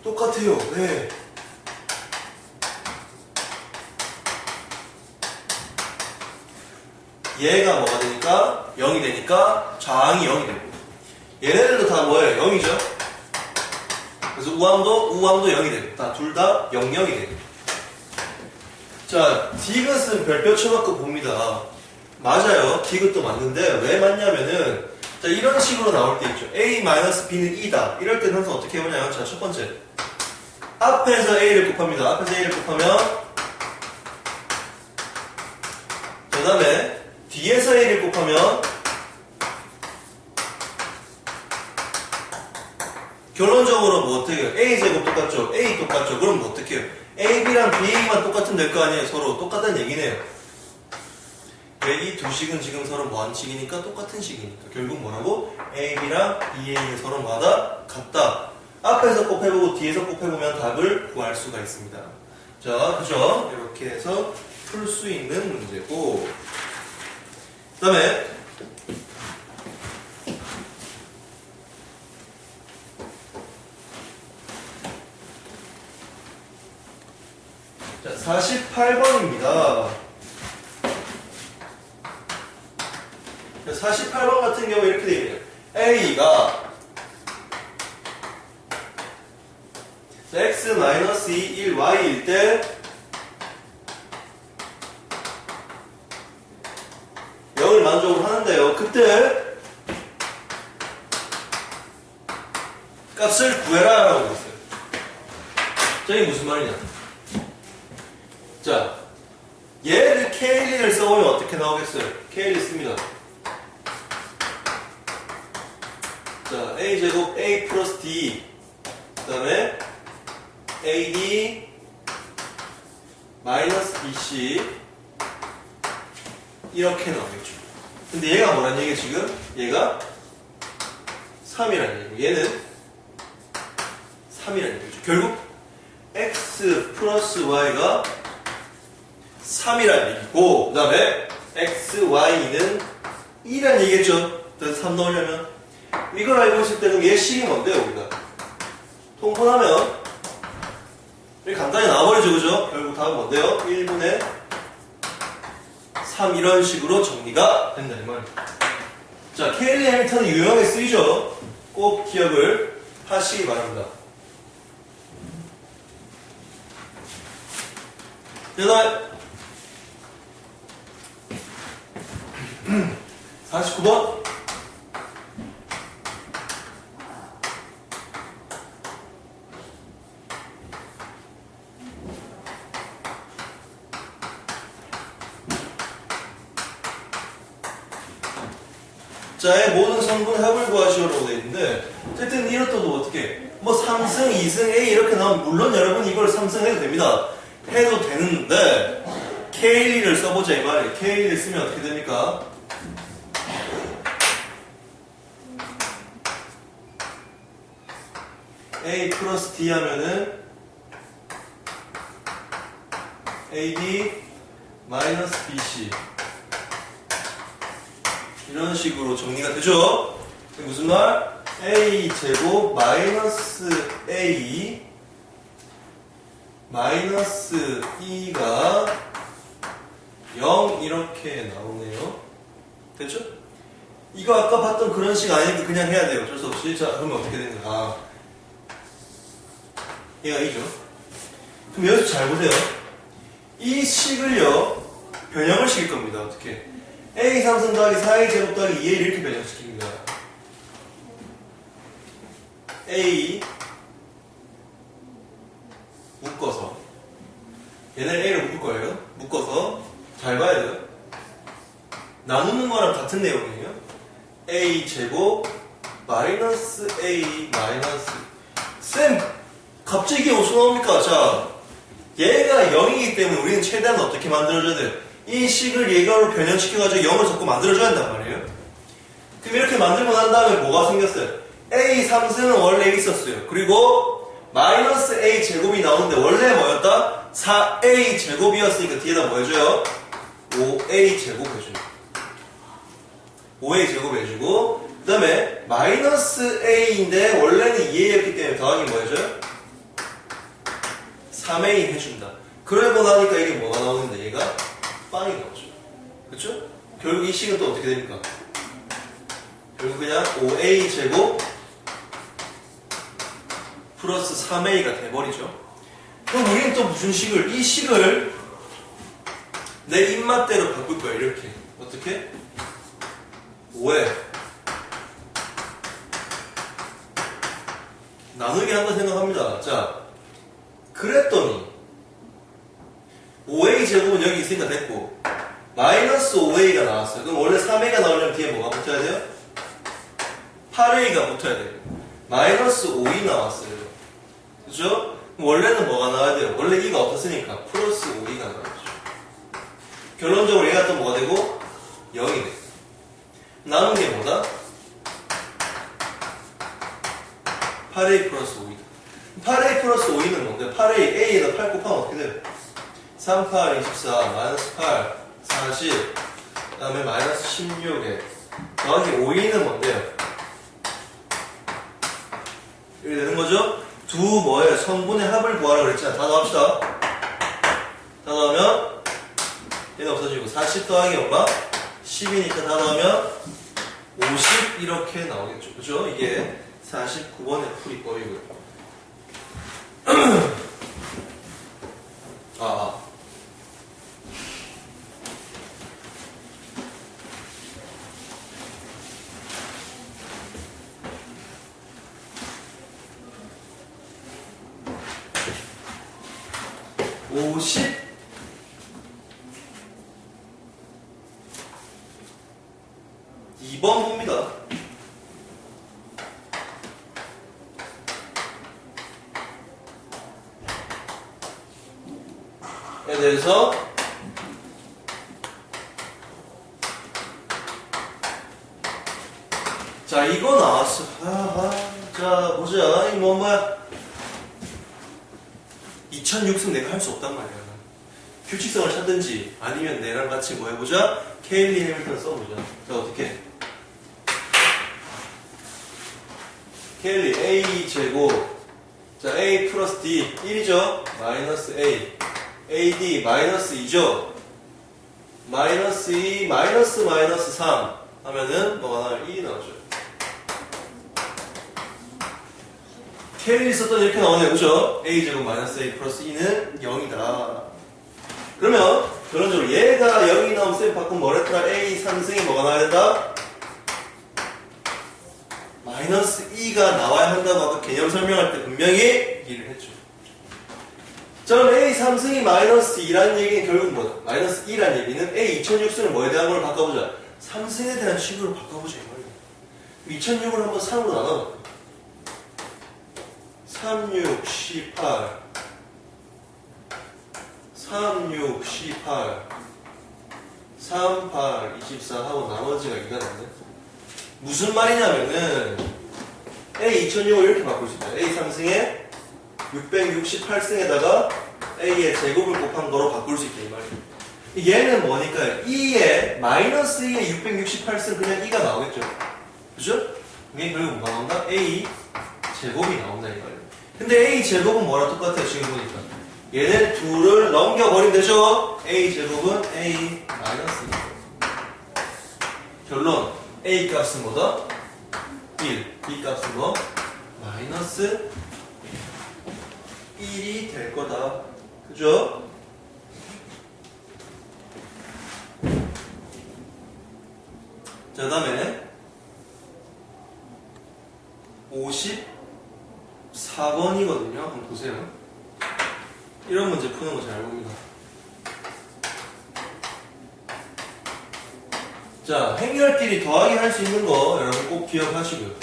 똑같아요. 네. 얘가 뭐가 되니까 0이 되니까 좌항이 0이 되고 얘네들도 다 뭐예요? 0이죠. 그래서 우항도 0이 되고 다 둘 다 0, 0이 되고. 자, 디귿은 별표 쳐갖고 봅니다. 맞아요. 디귿도 맞는데 왜 맞냐면은 자, 이런 식으로 나올 때 있죠. A-B는 2다. 이럴 때는 항상 어떻게 해보냐면 자, 첫 번째 앞에서 A를 곱합니다. 앞에서 A를 곱하면 그 다음에 뒤에서 A를 곱하면 결론적으로 뭐 어떻게 해요? A제곱 똑같죠? A 똑같죠? 그럼 뭐 어떻게 해요? AB랑 BA만 똑같으면 될 거 아니에요? 서로 똑같다는 얘기네요. 왜 이 두 식은 지금 서로 뭐한 식이니까 똑같은 식이니까 결국 뭐라고? AB랑 BA는 서로 뭐하다? 같다. 앞에서 곱해보고 뒤에서 곱해보면 답을 구할 수가 있습니다. 자, 그죠? 이렇게 해서 풀 수 있는 문제고 그 다음에 자, 48번입니다. 48번 같은 경우에 이렇게 되어 있네요. A가 x-2, 1, y일 때 0을 만족을 하는데요. 그때 값을 구해라 라고 했어요. 자, 이게 무슨 말이냐. 자, 얘를 K1을 써보면 어떻게 나오겠어요? K1 씁니다. 자, A제곱 A 플러스 D 그 다음에 AD 마이너스 BC 이렇게 나오겠죠. 근데 얘가 뭐란 얘기야 지금? 얘가 3이라는 얘기고 얘는 3이라는 얘기죠. 결국 X 플러스 Y가 3이라는 얘기고 그 다음에 X, Y는 2라는 얘기겠죠. 그래서 3 넣으려면 이걸 알고 있을 때는 얘 식이 뭔데요 우리가? 통분하면 이렇게 간단히 나와버리죠. 그죠? 결국 답은 뭔데요? 1분의 3 이런 식으로 정리가 된다 이 말이에요. 자, 케일리 해밀턴은 유용하게 쓰이죠. 꼭 기억을 하시기 바랍니다. 그 다음에 49번 자의 모든 성분 합을 구하시오라고 되어 있는데 어쨌든 이렇다도 어떻게 뭐 3승, 2승, A 이렇게 나오면 물론 여러분 이걸 3승 해도 됩니다. 해도 되는데 K1을 써보자 이 말이에요. K1을 쓰면 어떻게 됩니까? A 플러스 D 하면은 AD 마이너스 BC 이런 식으로 정리가 되죠? 무슨 말? A 제곱 마이너스 A 마이너스 2가 0 이렇게 나오네요. 됐죠? 이거 아까 봤던 그런 식 아니니까 그냥 해야 돼요. 어쩔 수 없이. 자, 그러면 어떻게 되는 거야? 아, 얘가 2죠. 그럼 여기서 잘 보세요. 이 식을요, 변형을 시킬 겁니다. 어떻게? A 3승 더하기 4A 제곱 더하기 2A 이렇게 변형시킵니다. A 묶어서 얘네 A를 묶을 거예요. 묶어서 잘 봐야 돼요. 나누는 거랑 같은 내용이에요. A 제곱 마이너스 A 마이너스 쌤 갑자기 어디서 나옵니까? 자, 얘가 0이기 때문에 우리는 최대한 어떻게 만들어줘야 돼요? 이 식을 얘가로 변형시켜가지고 0을 자꾸 만들어줘야 한단 말이에요. 그럼 이렇게 만들고 난 다음에 뭐가 생겼어요? A 3승은 원래 있었어요. 그리고 마이너스 A 제곱이 나오는데 원래 뭐였다? 4A 제곱이었으니까 뒤에다 뭐 해줘요? 5A 제곱 해줘요. 5A 제곱 해주고 그 다음에 마이너스 A인데 원래는 2A였기 때문에 더하기 뭐 해줘요? 3A 해준다. 그러고 나니까 이게 뭐가 나오는데 얘가 빵이 나오죠. 그쵸? 결국 이 식은 또 어떻게 됩니까? 결국 그냥 5a 제곱 플러스 3a가 돼버리죠. 그럼 우리는 또 무슨 식을, 이 식을 내 입맛대로 바꿀 거야. 이렇게. 어떻게? 5에 나누기 한번 생각합니다. 자, 그랬더니 5a 제곱은 여기 있으니까 됐고 마이너스 5a가 나왔어요. 그럼 원래 3a가 나오려면 뒤에 뭐가 붙어야 돼요? 8a가 붙어야 돼요. 마이너스 5e 나왔어요. 그죠? 원래는 뭐가 나와야 돼요? 원래 2가 없었으니까 플러스 5e가 나왔죠. 결론적으로 얘가 또 뭐가 되고? 0이 돼. 남은 게 뭐다? 8a 플러스 5이다. 8a 플러스 5e는 뭔데? 8a, a에다 8 곱하면 어떻게 돼요? 3, 8, 24, 마이너스 8, 40, 그 다음에 마이너스 16에 더하기 5e는 뭔데요? 이렇게 되는 거죠? 두 뭐예요? 성분의 합을 구하라고 그랬잖아. 다 넣읍시다. 다 넣으면 얘는 없어지고 40 더하기 얼마? 10이니까 다 넣으면 50 이렇게 나오겠죠. 그죠? 이게 49번의 풀이법이고요. 아. 52번 봅니다. 에 대해서 자, 이거 나왔어. 자, 보자. 이 뭐야? 2006승 내가 할 수 없단 말이야. 규칙성을 찾든지 아니면 내랑 같이 뭐 해보자. 케일리 해밀턴 써보자. 자, 어떻게? 케일리 a 제곱. 자, a 플러스 d 1이죠. 마이너스 a. ad 마이너스 2죠. 마이너스 2 마이너스 마이너스 3 하면은 뭐가 나와요? 1이 나오죠. 케일리 썼더니 이렇게 나오네요. 그죠? a 제곱 마이너스 a 플러스 2는 0이다. 그러면 결론적으로 얘가 0이 나오면 쌤 바꾸면 뭐랬더라? a 3승이 뭐가 나와야 된다? 마이너스 2가 나와야 한다고 아까 개념 설명할 때 분명히 얘기를 했죠. 자, 그럼 a 3승이 마이너스 2라는 얘기는 결국 뭐다? 마이너스 2라는 얘기는 a 2006승을 뭐에 대한 걸로 바꿔보자? 3승에 대한 식으로 바꿔보자 이 말이야. 2006을 한번 3으로 나눠볼까? 3, 6, 18 3, 6, 18 3, 8, 24 하고 나머지가 2가 됐네. 무슨 말이냐면은 A 2006을 이렇게 바꿀 수 있다. A 3승에 668승에다가 A의 제곱을 곱한 거로 바꿀 수 있다 이 말이에요. 얘는 뭐니까 2에 마이너스 2에 668승 그냥 2가 나오겠죠. 그죠? 이게 결국 뭐가 나온다? A 제곱이 나온다 이 말이에요. 근데 A 제곱은 뭐랑 똑같아요 지금 보니까. 얘네 둘을 넘겨버리면 되죠? A 제곱은 A 마이너스 2. 결론 A 값은 뭐다? 1. B 값은 뭐? 마이너스 1이 될 거다. 그죠? 자, 그 다음에 54번이거든요. 한번 보세요. 이런 문제 푸는 거 잘 봅니다. 자, 행렬끼리 더하기 할 수 있는 거 여러분 꼭 기억하시고요.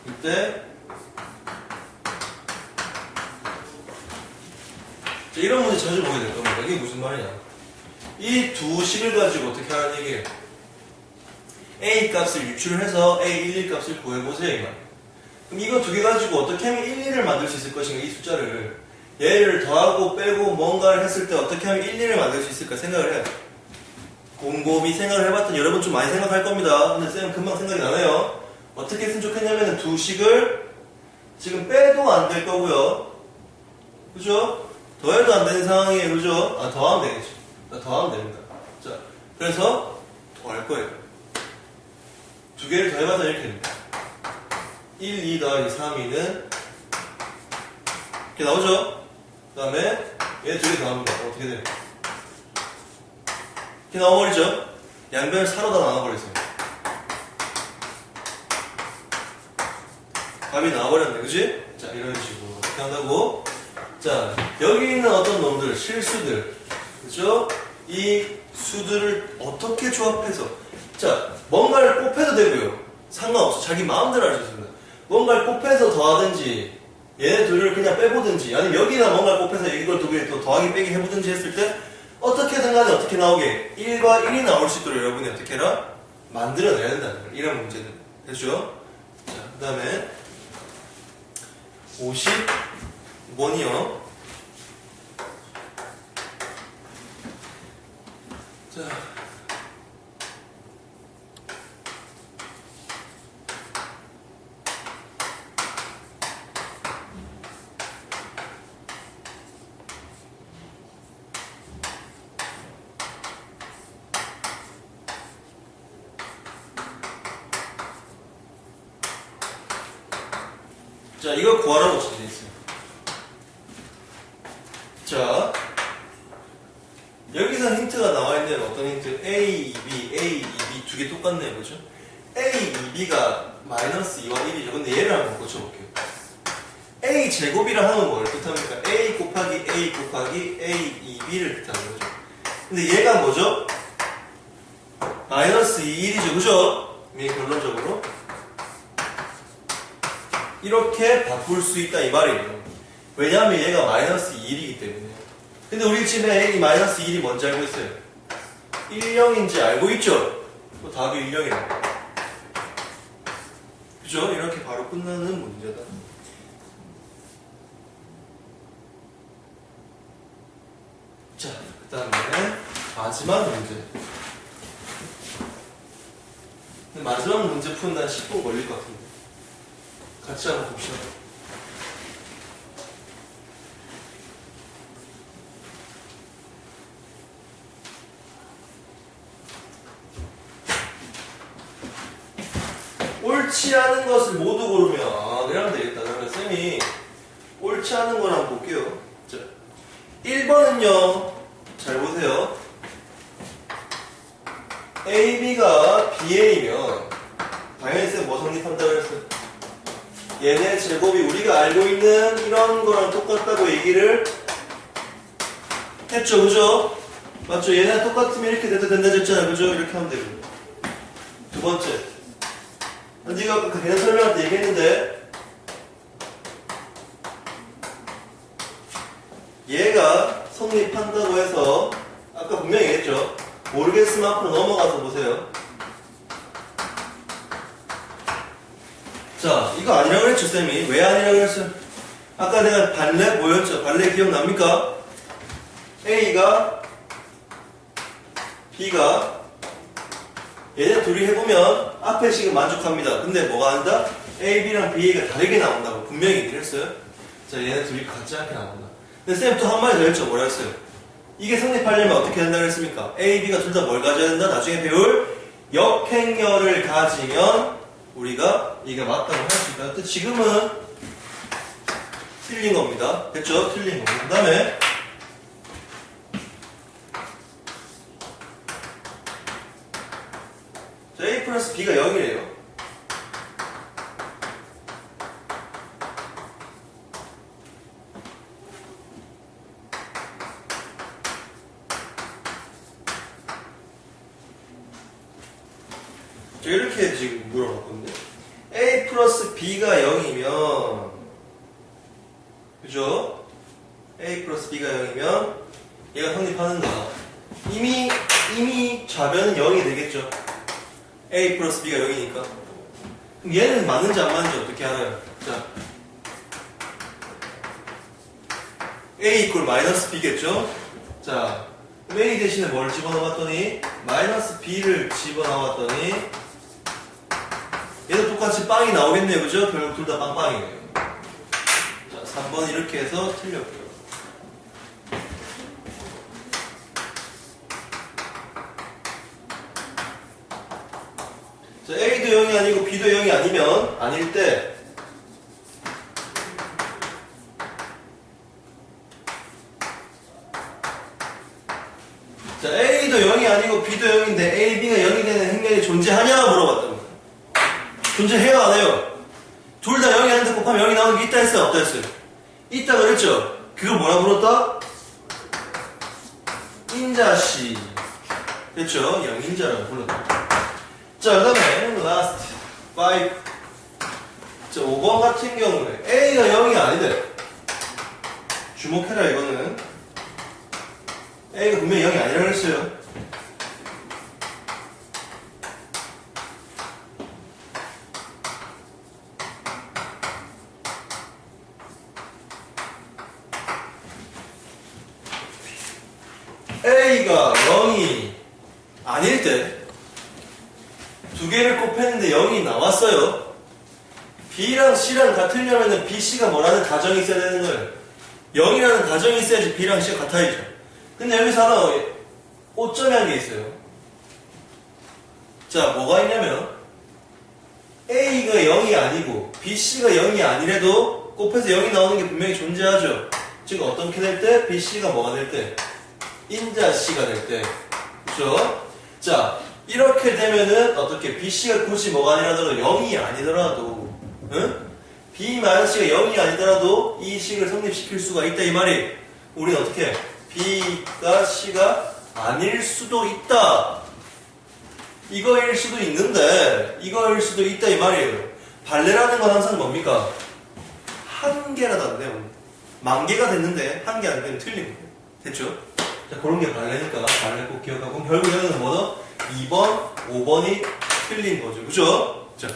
이때 자, 이런 문제 자주 보게 될 겁니다. 이게 무슨 말이냐? 이 두 식을 가지고 어떻게 하는 얘기예요? A 값을 유출을 해서 A 11 값을 구해보세요 이 말. 그럼 이거 두 개 가지고 어떻게 하면 11을 만들 수 있을 것인가 이 숫자를 얘를 더하고 빼고 뭔가를 했을 때 어떻게 하면 11을 만들 수 있을까 생각을 해요. 곰곰이 생각을 해봤더니 여러분 좀 많이 생각할 겁니다. 근데 쌤 금방 생각이 나네요. 어떻게 했으면 좋겠냐면 두 식을 지금 빼도 안 될 거고요 그죠? 더해도 안 되는 상황이에요. 그죠? 아, 더하면 되겠죠. 더하면 됩니다. 자, 그래서 더할 거예요. 두 개를 더해봐서 이렇게 됩니다. 1, 2 더하기 3, 2는 이렇게 나오죠? 그 다음에 얘 두 개 더합니다. 어떻게 돼요? 이렇게 나와버리죠? 양변을 4로 다 나눠버리세요. 답이 나와버렸네. 그지? 자, 이런 식으로 이렇게 한다고. 자, 여기 있는 어떤 놈들, 실수들, 그죠? 이 수들을 어떻게 조합해서, 자, 뭔가를 곱해도 되고요. 상관없어. 자기 마음대로 할 수 있습니다. 뭔가를 곱해서 더하든지, 얘네 둘을 그냥 빼보든지, 아니면 여기나 뭔가를 곱해서 이걸 두 개 또 더하기 빼기 해보든지 했을 때, 어떻게든 간에 어떻게 나오게, 1과 1이 나올 수 있도록 여러분이 어떻게 해라? 만들어내야 된다는 거예요. 이런 문제들. 됐죠? 자, 그 다음에, 50번이요. 자. 자, 이거 구하라고 적혀져 있어요. 자, 여기서 힌트가 나와 있는 어떤 힌트? A, 2B, A, 2B 두 개 똑같네요. 그죠? A, 2B가 마이너스 2와 1이죠. 근데 얘를 한번 고쳐볼게요. A 제곱이라 하는 걸 뜻합니까? A 곱하기 A 곱하기 A, 2B를 뜻하는 거죠. 근데 얘가 뭐죠? 마이너스 2, 1이죠. 그죠? 결론적으로. 이렇게 바꿀 수 있다 이 말이에요. 왜냐하면 얘가 마이너스 2이기 때문에. 근데 우리 지금 이 마이너스 1이 뭔지 알고 있어요? 1,0인지 알고 있죠? 또 답이 1,0이라고. 그죠? 이렇게 바로 끝나는 문제다. 자, 그 다음에 마지막 문제. 근데 마지막 문제 푸는 한 10분 걸릴 것 같은데. 같이 한번 봅시다. 옳지 않은 것을 모두 고르면, 아, 그러면 되겠다. 그러면 쌤이 옳지 않은 걸 한번 볼게요. 자, 1번은요, 잘 보세요. AB가 BA면, 당연히 쌤 뭐 성립한다고 했어요? 얘네 제곱이 우리가 알고 있는 이런 거랑 똑같다고 얘기를 했죠. 그죠? 맞죠? 얘네 똑같으면 이렇게 돼도 된다 했잖아요. 그죠? 이렇게 하면 되고. 두 번째. 제가 아까 그냥 설명할 때 얘기했는데, 얘가 성립한다고 해서, 아까 분명히 얘기했죠. 모르겠으면 앞으로 넘어가서 보세요. 자, 이거 아니라고 했죠, 쌤이. 왜 아니라고 했어요? 아까 내가 발레 뭐였죠? 발레 기억납니까? A가, B가, 얘네 둘이 해보면 앞에 식은 만족합니다. 근데 뭐가 한다? A, B랑 B, A가 다르게 나온다고 분명히 얘기를 했어요. 자, 얘네 둘이 같지 않게 나온다. 근데 쌤 또 한 마디 더 했죠? 뭐라 했어요? 이게 성립하려면 어떻게 한다고 했습니까? A, B가 둘 다 뭘 가져야 된다? 나중에 배울 역행렬을 가지면 우리가 이게 맞다고 할 수 있다. 근데 지금은 틀린 겁니다. 됐죠? 틀린 겁니다. 그 다음에 자, A 플러스 B가 0이래요. 이렇게 지금 물어봤거든요. A 플러스 B가 0이면, 그죠? A 플러스 B가 0이면 얘가 성립하는가? 이미 좌변은 0이 되겠죠. A 플러스 B가 0이니까. 그럼 얘는 맞는지 안 맞는지 어떻게 알아요? 자, A 이퀄 마이너스 B겠죠? 자, A 대신에 뭘 집어넣었더니 마이너스 B를 집어넣었더니 얘도 똑같이 빵이 나오겠네요. 그죠? 결국 둘 다 빵빵이에요. 자, 3번 이렇게 해서 틀렸고요. 자, A도 0이 아니고 B도 0이 아니면 아닐 때 자, A도 0이 아니고 B도 0인데 A, B가 0이 되는 행렬이 존재하냐 물어봤답니다. 존재해요 안 해요? 둘 다 0이 아닌데 곱하면 0이 나오는 게 있다 했어요 없다 했어요? 있다 그랬죠? 그걸 뭐라 불렀다? 인자씨 됐죠? 0인자라고 불렀다. 자, 그 다음에 last 5. 자, 5번 같은 경우에 A가 0이 아니래. 주목해라 이거는. A가 분명히 0이 아니라고 했어요. A가 0이 아닐 때 두 개를 곱했는데 0이 나왔어요. B랑 C랑 같으려면 B, C가 뭐라는 가정이 있어야 되는 거예요. 0이라는 가정이 있어야지 B랑 C가 같아야죠. 근데 여기서 하나 오점이한 게 있어요. 자, 뭐가 있냐면 A가 0이 아니고 B, C가 0이 아니래도 곱해서 0이 나오는 게 분명히 존재하죠. 지금 어떻게 될 때? B, C가 뭐가 될 때? 인자 C가 될 때. 그렇죠? 자, 이렇게 되면은 어떻게 BC가 굳이 뭐가 아니라도 0이 아니더라도 응? B-C가 0이 아니더라도 이 식을 성립시킬 수가 있다 이 말이. 우리는 어떻게 B가 C가 아닐 수도 있다 이거일 수도 있는데 이거일 수도 있다 이 말이에요. 발레라는 건 항상 뭡니까? 한 개라도 안 되면 만 개가 됐는데 한 개 안 되면 틀린 거예요. 됐죠? 자, 그런 게 발레니까 발레 꼭 기억하고 결국에는 뭐죠? 2번, 5번이 틀린 거죠. 그죠? 자,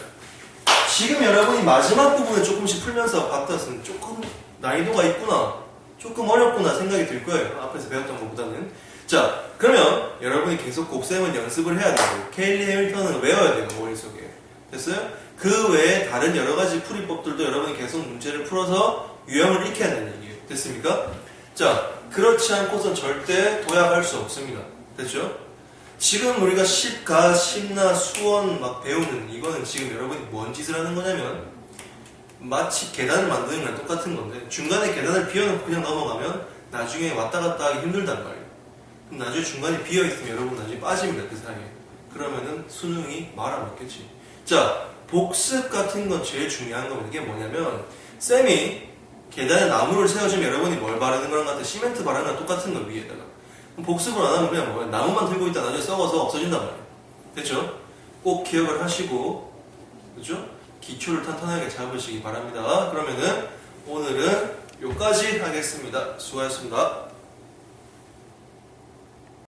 지금 여러분이 마지막 부분을 조금씩 풀면서 봤더니 조금 난이도가 있구나, 조금 어렵구나 생각이 들 거예요. 앞에서 배웠던 것보다는. 자, 그러면 여러분이 계속 곱셈은 연습을 해야 되고 케일리 해밀턴은 외워야 되고 머릿속에. 됐어요? 그 외에 다른 여러 가지 풀이법들도 여러분이 계속 문제를 풀어서 유형을 익혀야 되는 얘기예요. 됐습니까? 자, 그렇지 않고선 절대 도약할 수 없습니다. 됐죠? 지금 우리가 십가, 십나, 수원 막 배우는 이거는 지금 여러분이 뭔 짓을 하는 거냐면 마치 계단을 만드는 거랑 똑같은 건데 중간에 계단을 비워놓고 그냥 넘어가면 나중에 왔다 갔다 하기 힘들단 말이에요. 그럼 나중에 중간에 비어있으면 여러분 나중에 빠집니다. 그 사이에. 그러면은 수능이 말아먹겠지. 자, 복습 같은 건 제일 중요한 겁니다. 이게 뭐냐면 쌤이 계단에 나무를 세워주면 여러분이 뭘 바르는 거랑 같아? 시멘트 바르는 거랑 똑같은 거 위에다가. 복습을 안 하면 그냥 뭐 나무만 들고 있다 나중에 썩어서 없어진단 말이에요. 됐죠? 꼭 기억을 하시고, 그죠? 기초를 탄탄하게 잡으시기 바랍니다. 그러면은 오늘은 여기까지 하겠습니다. 수고하셨습니다.